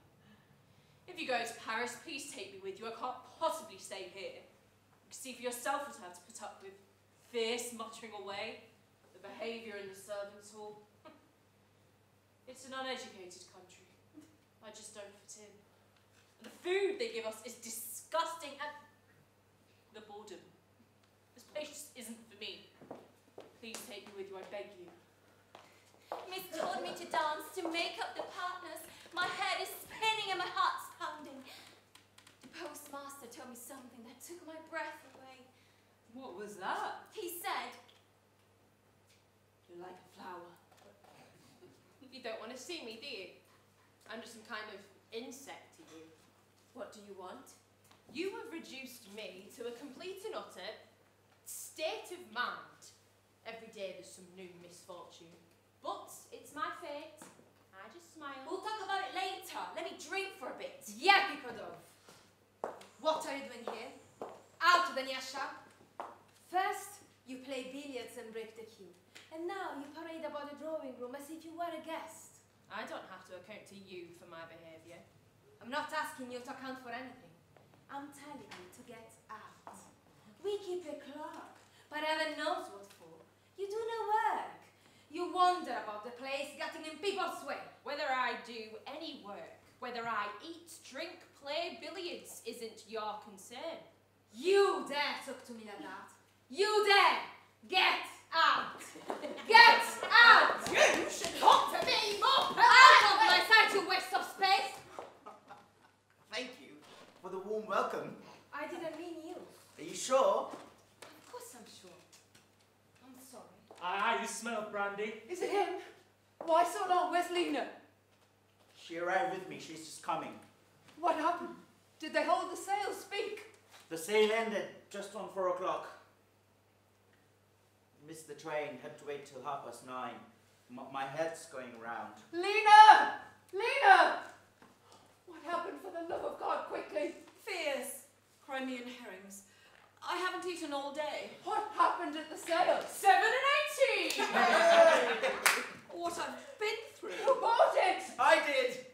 If you go to Paris, please take me with you. I can't possibly stay here. You can see for yourself what I have to put up with. Fierce muttering away, the behaviour in the servants' hall. It's an uneducated country. I just don't fit in. And the food they give us is disgusting, and the boredom. This place just isn't for me. Please take me with you, I beg you. Miss told me to dance, to make up the partners. My head is spinning and my heart's pounding. The postmaster told me something that took my breath away. What was that? He said, You're like a flower. You don't want to see me, do you? I'm just some kind of insect to you. What do you want? You have reduced me to a complete and utter state of mind. Every day there's some new misfortune. But it's my fate. I just smile. We'll talk about it later. Let me drink for a bit. Yeah, Pikodov. What are you doing here? Out of the Nyasha. First, you play billiards and break the key. And now you parade about the drawing room as if you were a guest. I don't have to account to you for my behaviour. I'm not asking you to account for anything. I'm telling you to get out. We keep a clerk, but heaven knows what for. You do no work. You wander about the place, getting in people's way. Whether I do any work, whether I eat, drink, play billiards isn't your concern. You dare talk to me like that? You dare! Get out! Get out! You should talk to me more! Out of my sight, you waste of space! Thank you for the warm welcome. I didn't mean you. Are you sure? Of course I'm sure. I'm sorry. You smell brandy. Is it him? Why so long? Where's Lena? She arrived with me. She's just coming. What happened? Did they hold the sail? Speak. The sail ended just on 4 o'clock. Missed the train. Had to wait till 9:30. My head's going round. Lena! Lena! What happened, for the love of God, quickly? Fears. Crimean herrings. I haven't eaten all day. What happened at the sail? 7 and 18! What I've been through. Who bought it? I did.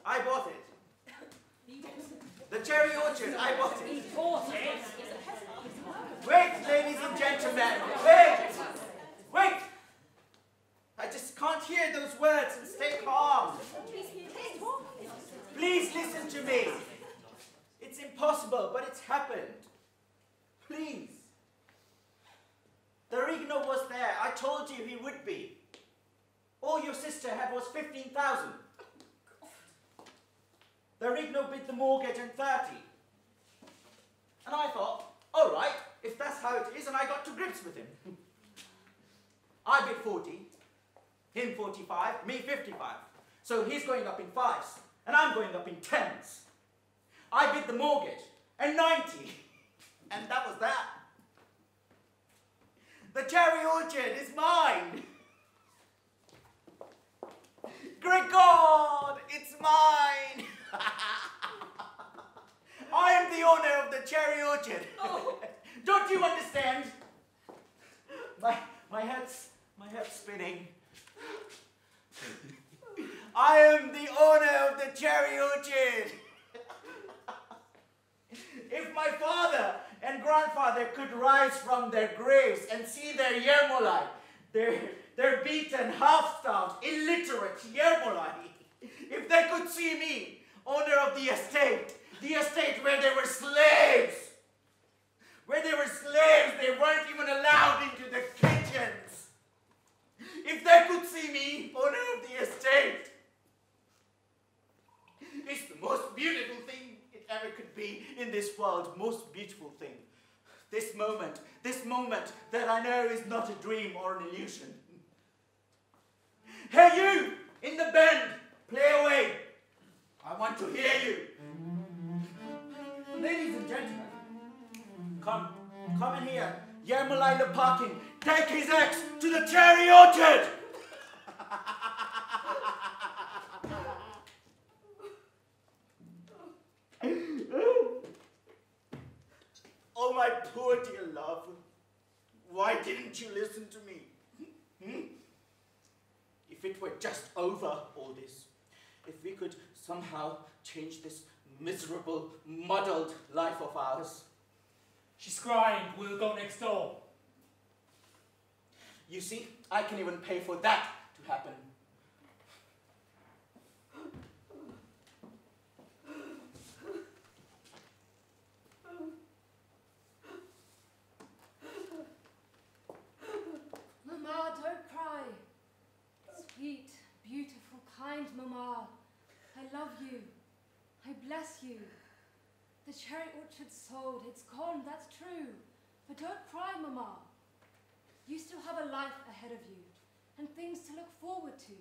I bought it. The cherry orchard. I bought it. Wait, ladies and gentlemen. Wait. Wait. I just can't hear those words and stay calm. Please listen to me. It's impossible, but it's happened. Please. The Rigno was there. I told you he would be. All your sister had was 15,000. The Rigno bid the mortgage and 30. And I thought, all right, if that's how it is, and I got to grips with him. I bid 40, him 45, me 55. So he's going up in 5s, and I'm going up in 10s. I bid the mortgage, and 90. And that was that. The cherry orchard is mine. Great God, it's mine. I am the owner of the cherry orchard. Oh. Don't you understand? My head's spinning. I am the owner of the cherry orchard. If my father and grandfather could rise from their graves and see their Yermolai, their beaten, half-starved, illiterate Yermolai, if they could see me, owner of the estate where they were slaves, they weren't even allowed into the kitchens. If they could see me, owner of the estate, it's the most beautiful thing it ever could be in this world, most beautiful thing. This moment that I know is not a dream or an illusion. Hey you, in the bend, play away. I want to hear you. Ladies and gentlemen, come in here. Yermolai Parking, take his ex to the cherry orchard. Oh, my poor dear love. Why didn't you listen to me? If it were just over, all this, if we could somehow change this miserable, muddled life of ours. She's crying. We'll go next door. You see, I can even pay for that to happen. Mama, don't cry. Sweet, beautiful, kind Mama. I love you. I bless you. The cherry orchard's sold. It's gone, that's true. But don't cry, Mama. You still have a life ahead of you and things to look forward to.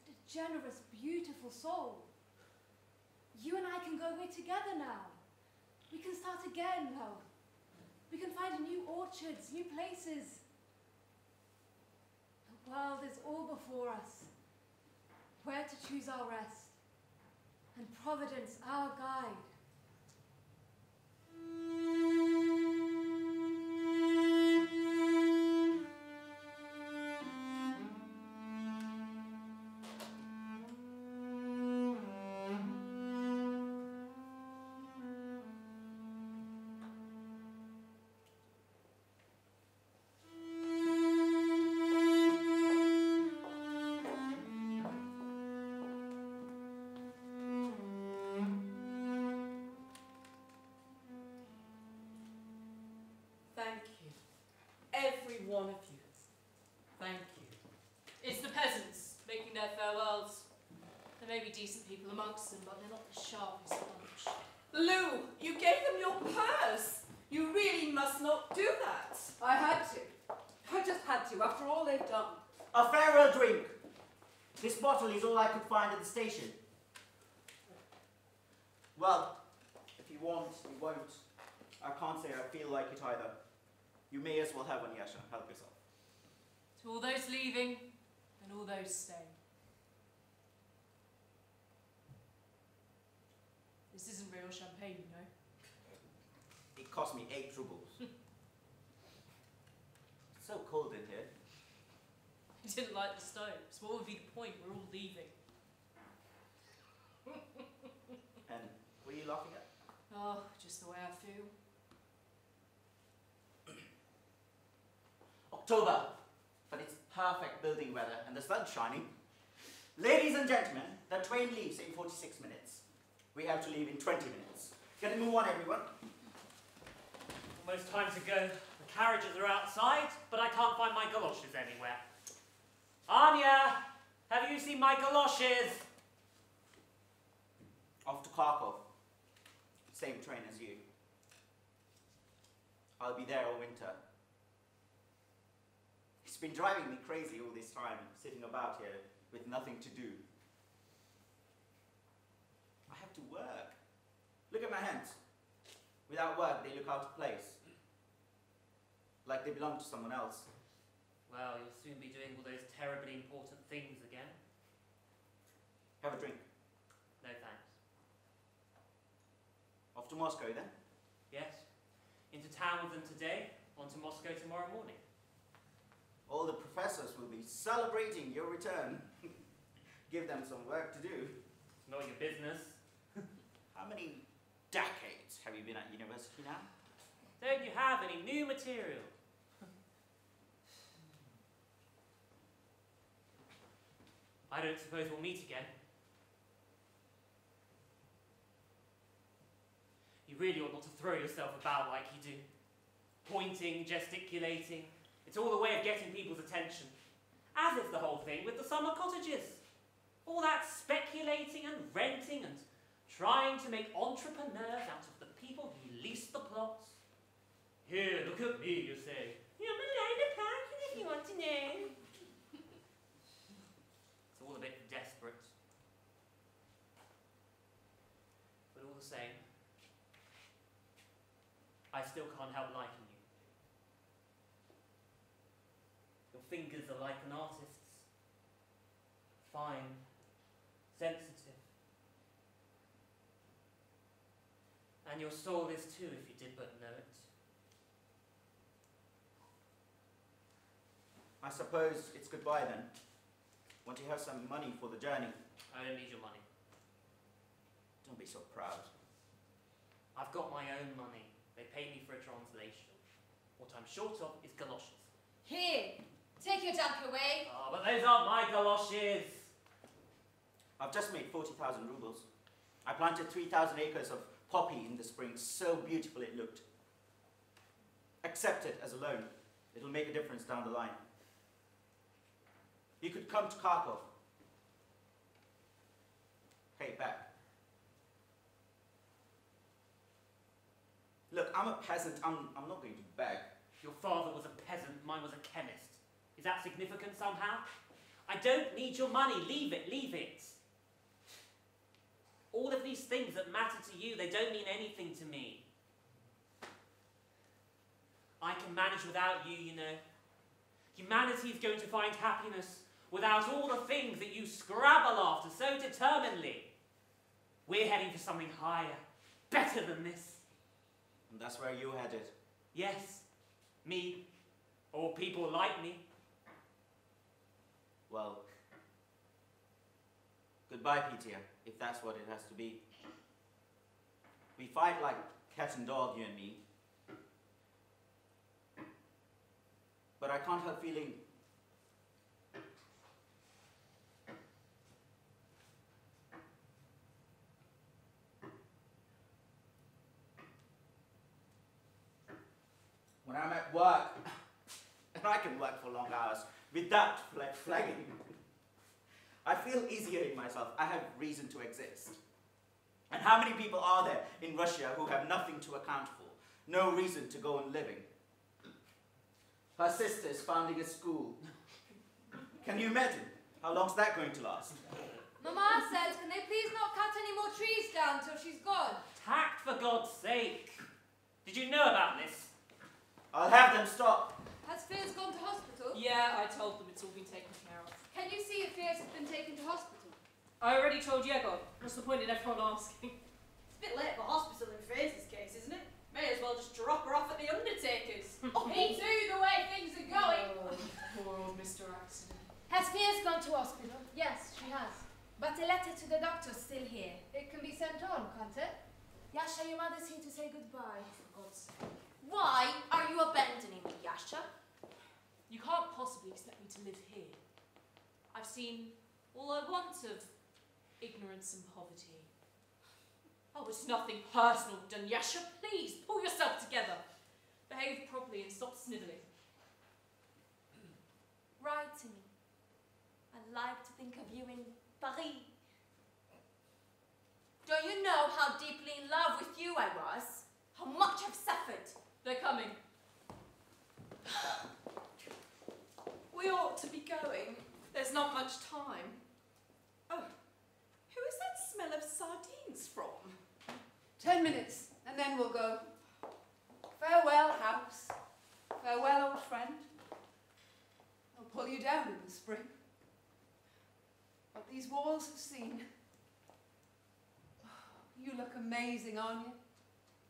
And a generous, beautiful soul. You and I can go away together now. We can start again, love. We can find new orchards, new places. The world is all before us. Where to choose our rest. And Providence our guide. Thank you. Every one of you. Thank you. It's the peasants making their farewells. There may be decent people amongst them, but they're not the sharpest bunch. Lou, you gave them your purse. You really must not do that. I had to. I just had to, after all they've done. A farewell drink. This bottle is all I could find at the station. Well, if you want, you won't. I can't say I feel like it either. You may as well have one, Yasha. Help yourself. To all those leaving and all those staying. This isn't real champagne, you know. It cost me 8 rubles. It's so cold in here. You didn't like the stoves. What would be the point? We're all leaving. And what are you laughing at? Oh, just the way I feel. October, but it's perfect building weather and the sun's shining. Ladies and gentlemen, the train leaves in 46 minutes. We have to leave in 20 minutes. Get a move on, everyone. Almost time to go. The carriages are outside, but I can't find my galoshes anywhere. Anya, have you seen my galoshes? Off to Kharkov. Same train as you. I'll be there all winter. It's been driving me crazy all this time, sitting about here with nothing to do. I have to work. Look at my hands. Without work, they look out of place. Like they belong to someone else. Well, you'll soon be doing all those terribly important things again. Have a drink. No thanks. Off to Moscow then? Yes. Into town with them today, on to Moscow tomorrow morning. All the professors will be celebrating your return. Give them some work to do. It's not your business. How many decades have you been at university now? Don't you have any new material? I don't suppose we'll meet again. You really ought not to throw yourself about like you do. Pointing, gesticulating. It's all the way of getting people's attention. As is the whole thing with the summer cottages. All that speculating and renting and trying to make entrepreneurs out of the people who lease the plots. Here, look at me, you say. I'm a line of parking if you want to know. It's all a bit desperate. But all the same, I still can't help liking you. Your fingers are like an artist's. Fine, sensitive. And your soul is too, if you did but know it. I suppose it's goodbye then. Want to have some money for the journey? I don't need your money. Don't be so proud. I've got my own money. They pay me for a translation. What I'm short of is galoshes. Here, take your junk away. Oh, but those aren't my galoshes. I've just made 40,000 rubles. I planted 3,000 acres of poppy in the spring. So beautiful it looked. Accept it as a loan. It'll make a difference down the line. You could come to Kharkov. Pay it back. Look, I'm a peasant. I'm not going to beg. Your father was a peasant, mine was a chemist. Is that significant somehow? I don't need your money. Leave it, leave it. All of these things that matter to you, they don't mean anything to me. I can manage without you, you know. Humanity is going to find happiness without all the things that you scrabble after so determinedly. We're heading for something higher, better than this. And that's where you headed. Yes, me, or people like me. Well, goodbye, Peter, if that's what it has to be. We fight like cat and dog, you and me. But I can't help feeling when I'm at work, and I can work for long hours without flagging, I feel easier in myself. I have reason to exist. And how many people are there in Russia who have nothing to account for? No reason to go on living. Her sister's founding a school. Can you imagine? How long's that going to last? Mama says, can they please not cut any more trees down till she's gone? Tact, for God's sake. Did you know about this? I'll have them stop. Has Fierce gone to hospital? Yeah, I told them it's all been taken care of. Can you see if Fierce has been taken to hospital? I already told Yegor. What's the point in everyone asking? It's a bit late for hospital in Fraser's case, isn't it? May as well just drop her off at the undertaker's. Me too, the way things are going. Oh, poor old Mr. Accident. Has Fierce gone to hospital? Yes, she has. But a letter to the doctor's still here. It can be sent on, can't it? Yasha, your mother's here to say goodbye. For God's sake. Why are you abandoning me, Yasha? You can't possibly expect me to live here. I've seen all I want of ignorance and poverty. Oh, it's nothing personal, Dunyasha. Please, pull yourself together. Behave properly and stop snivelling. Write to me. I like to think of you in Paris. Don't you know how deeply in love with you I was? How much I've suffered? They're coming. We ought to be going. There's not much time. Oh, who is that smell of sardines from? 10 minutes, and then we'll go. Farewell, house. Farewell, old friend. I'll pull you down in the spring. What these walls have seen. You look amazing, aren't you?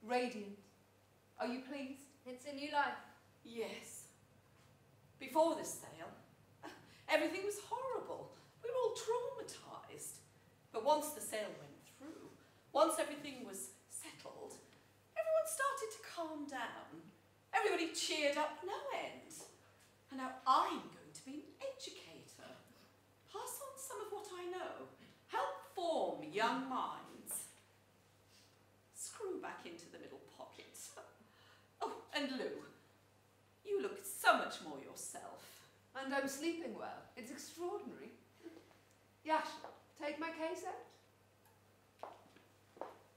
Radiant. Are you pleased? It's a new life. Yes. Before the sale, everything was horrible. We were all traumatised. But once the sale went through, once everything was settled, everyone started to calm down. Everybody cheered up no end. And now I'm going to be an educator. Pass on some of what I know. Help form young minds. Screw back into the middle pocket. Oh, and Lou, you look so much more yourself. And I'm sleeping well. It's extraordinary. Yash, take my case out.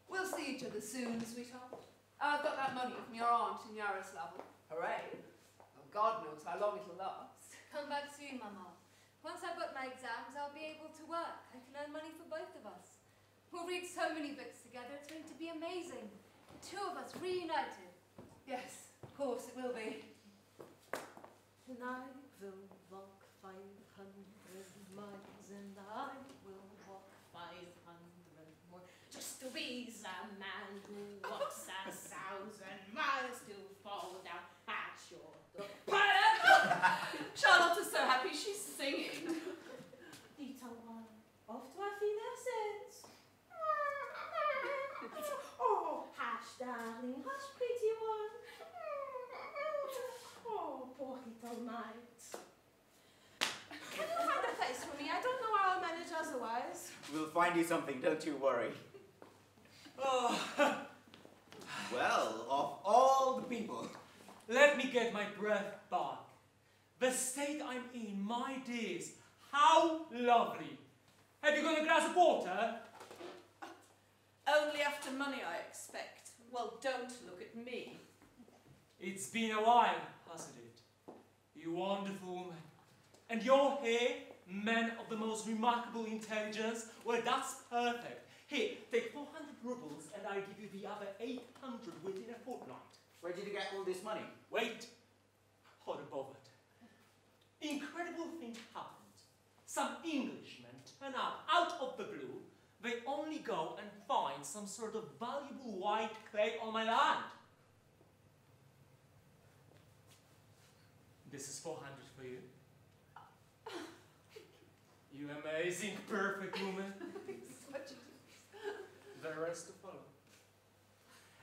We'll see each other soon, sweetheart. I've got that money from your aunt in Yaroslav. Hooray. Oh, God knows how long it'll last. Come back soon, Mama. Once I've got my exams, I'll be able to work. I can earn money for both of us. We'll read so many books together. It's going to be amazing. The two of us reunited. Yes, of course it will be. And I will walk 500 miles, and I will walk 500 more, just to be the man who walks 1,000 miles to fall down at your door. Charlotte's so happy she's singing. Little one, off to our finesses. Oh, hush, darling, hush, pretty one. Oh, poor little mite. Can you find a place for me? I don't know how I'll manage otherwise. We'll find you something, don't you worry. Oh, Well, of all the people. let me get my breath back. The state I'm in, my dears, how lovely. Have you got a glass of water? Only after money, I expect. Well, don't look at me. It's been a while, hasn't it? You wonderful woman. And your hair, man of the most remarkable intelligence, well, that's perfect. Here, take 400 rubles and I'll give you the other 800 within a fortnight. Where did you get all this money? Wait. Hold bothered. Incredible thing happened. Some Englishmen turn up out of the blue. They only go and find some sort of valuable white clay on my land. This is 400 for you. You amazing, perfect woman. The rest to follow.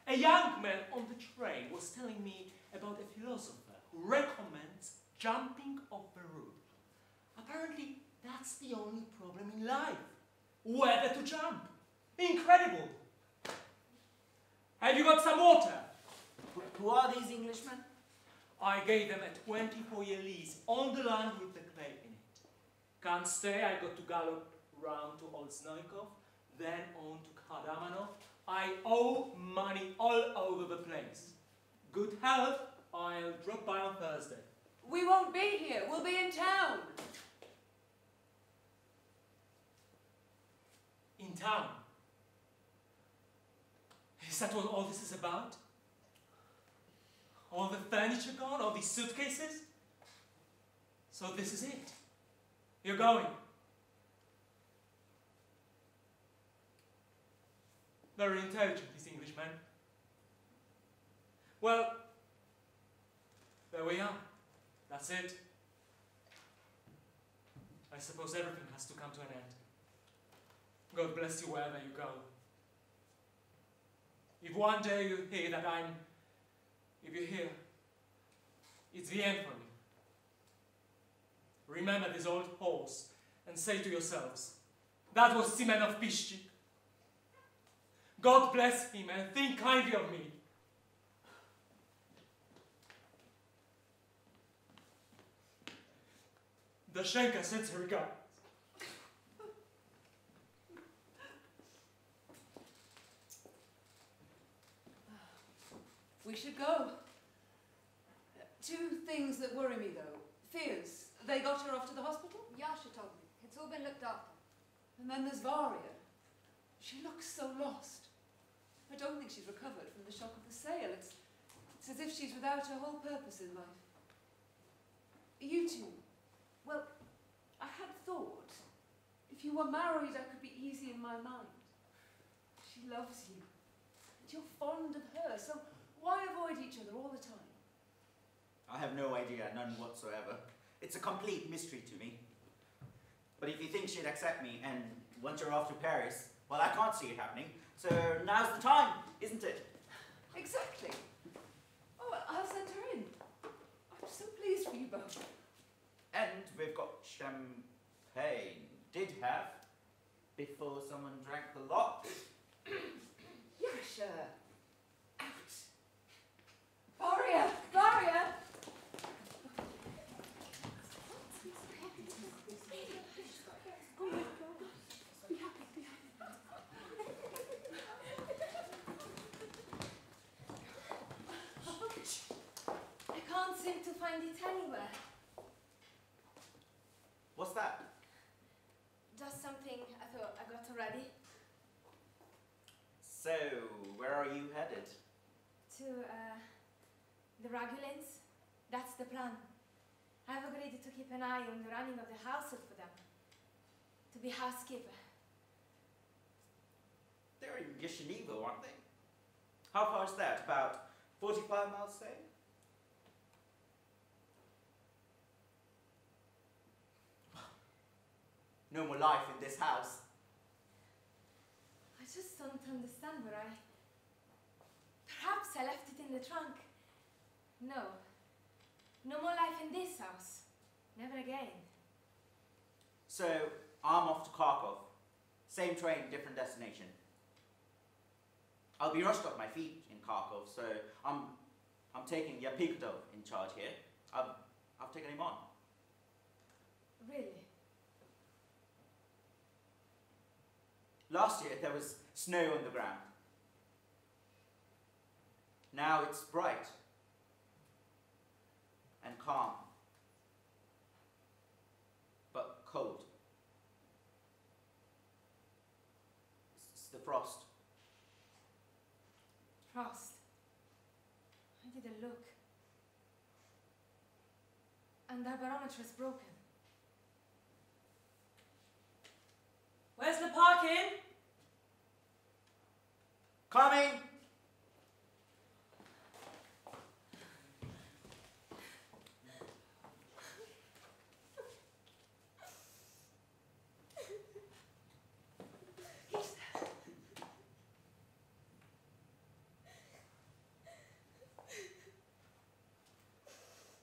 A young man on the train was telling me about a philosopher who recommends jumping off the roof. Apparently, that's the only problem in life. Whether to jump. Incredible. Have you got some water? Who are these Englishmen? I gave them a 24-year lease on the land with the clay in it. Can't stay, I got to gallop round to Olsnoikov, then on to Kadamanov, I owe money all over the place. Good health, I'll drop by on Thursday. We won't be here. We'll be in town. In town? Is that what all this is about? All the furniture gone? All these suitcases? So this is it? You're going? Very intelligent, this Englishman. Well, there we are. That's it. I suppose everything has to come to an end. God bless you wherever you go. If one day you hear that if you hear, it's the end for me. Remember this old horse and say to yourselves, that was Simen of Piszczyk. God bless him and think kindly of me. Dashenka sends her regards. We should go. Two things that worry me, though. Fears. They got her off to the hospital? Yasha told me. It's all been looked after. And then there's Varia. She looks so lost. I don't think she's recovered from the shock of the sale. It's as if she's without her whole purpose in life. You two, well, I had thought, if you were married, I could be easy in my mind. She loves you, and you're fond of her, so why avoid each other all the time? I have no idea, none whatsoever. It's a complete mystery to me. But if you think she'd accept me and want her off to Paris, well, I can't see it happening. So now's the time, isn't it? Exactly. Oh, well, I'll send her in. I'm so pleased for you both. And we've got champagne. Did have. Before someone drank the lot. Yasha! Out! Varia! Varia! I can't seem to find it anywhere. What's that? Just something I thought I got already. So, where are you headed? To, the Ragulins. That's the plan. I've agreed to keep an eye on the running of the household for them. To be housekeeper. They're in Yeshenivo, aren't they? How far is that? About 45 miles, say? No more life in this house. I just don't understand where Perhaps I left it in the trunk. No. No more life in this house. Never again. So, I'm off to Kharkov. Same train, different destination. I'll be rushed off my feet in Kharkov, so I'm taking Yapikadov in charge here. I've taken him on. Really? Last year there was snow on the ground. Now it's bright and calm, but cold. It's the frost. Frost. I didn't look. And our barometer is broken. Where's the parking? Coming!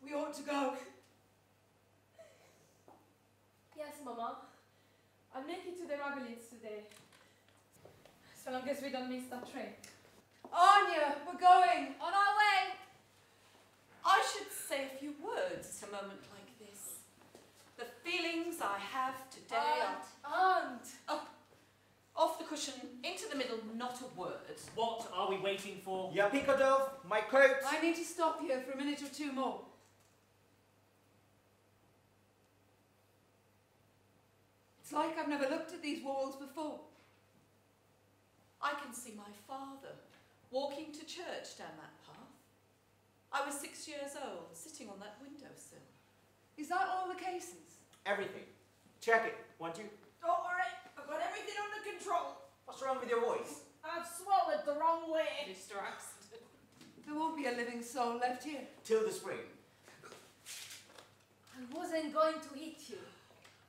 We ought to go. Yes, Mama. I'm making to the Ragulins today. So long as we don't miss that train. Anya, we're going. On our way! I should say a few words at a moment like this. The feelings I have today are... Aunt! Oh, Off the cushion, into the middle, not a word. What are we waiting for? Yeah, Picadov, my coat. I need to stop here for a minute or two more. It's like I've never looked at these walls before. I can see my father walking to church down that path. I was 6 years old, sitting on that windowsill. Is that all the cases? Everything. Check it, won't you? Don't worry, I've got everything under control. What's wrong with your voice? I've swallowed the wrong way. Mr. Axton. There won't be a living soul left here. Till the spring. I wasn't going to hit you.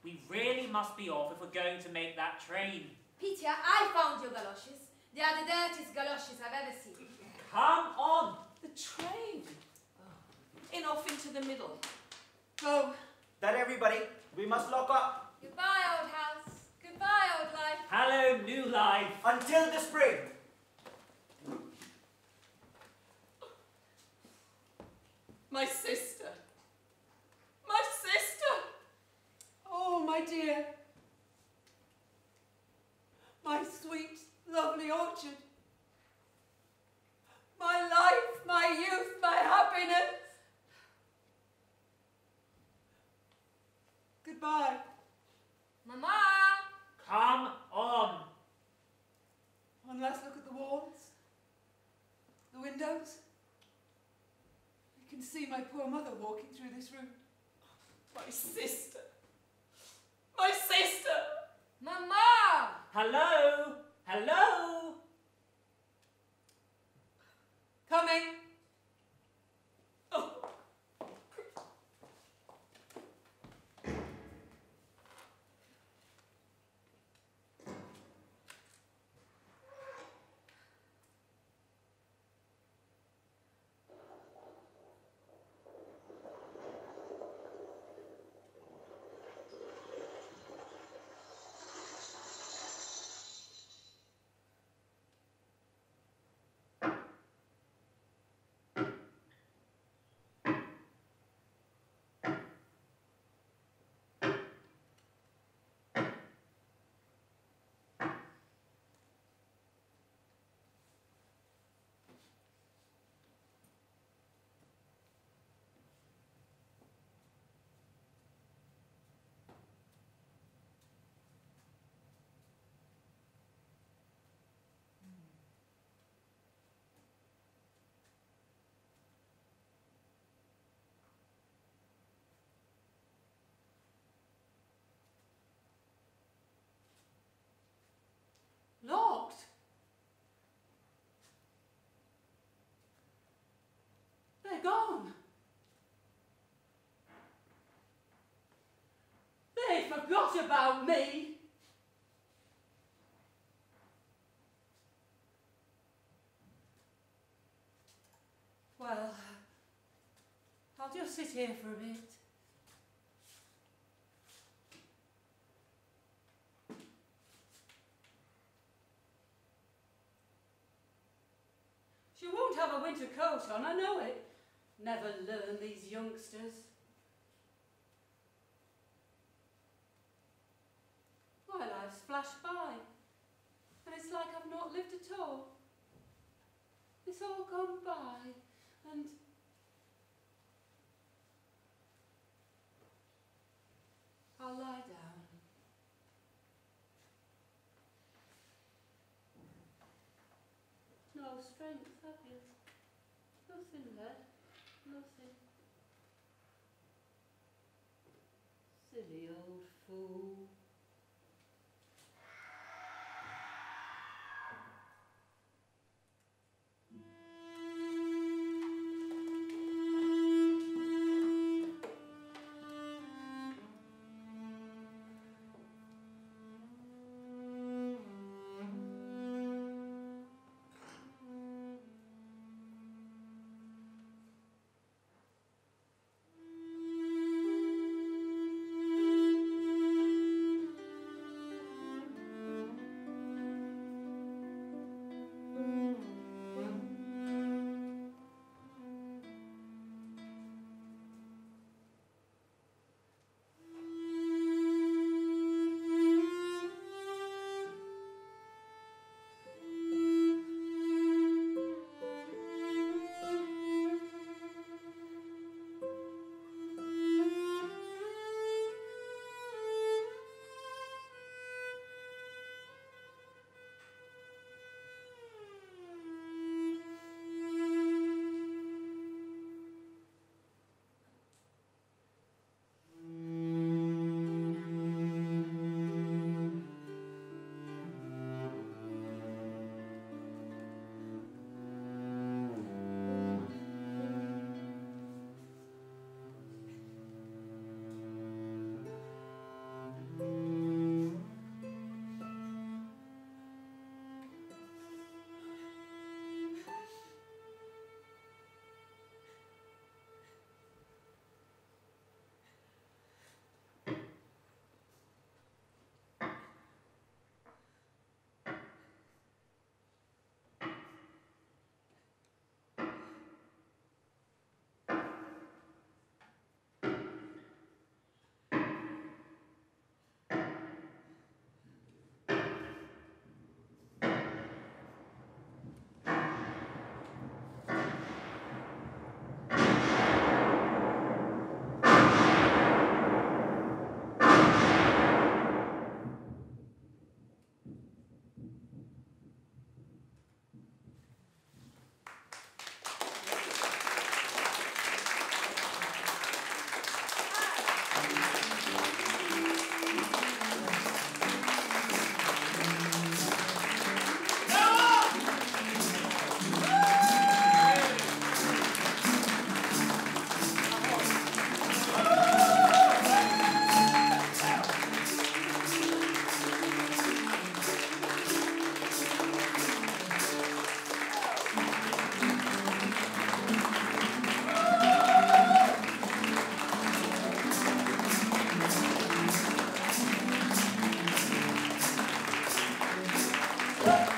We really must be off if we're going to make that train. Peter, I found your galoshes. They are the dirtiest galoshes I've ever seen. Come on! The train. In off into the middle. Go. That everybody, we must lock up. Goodbye, old house. Goodbye, old life. Hello, new life. Until the spring. My sister. My sister. Oh, my dear. My sweet, lovely orchard. My life, my youth, my happiness. Goodbye. Mama! Come on! One last look at the walls, the windows. I can see my poor mother walking through this room. My sister. My sister. Mama! Hello? Hello? Coming. Oh. Locked. They're gone. They forgot about me. Well, I'll just sit here for a bit. She won't have a winter coat on, I know it. Never learn, these youngsters. My life's flashed by, and it's like I've not lived at all. It's all gone by, and I'll lie down. No strength, have you? Nothing, lad. Nothing. Silly old fool. Look.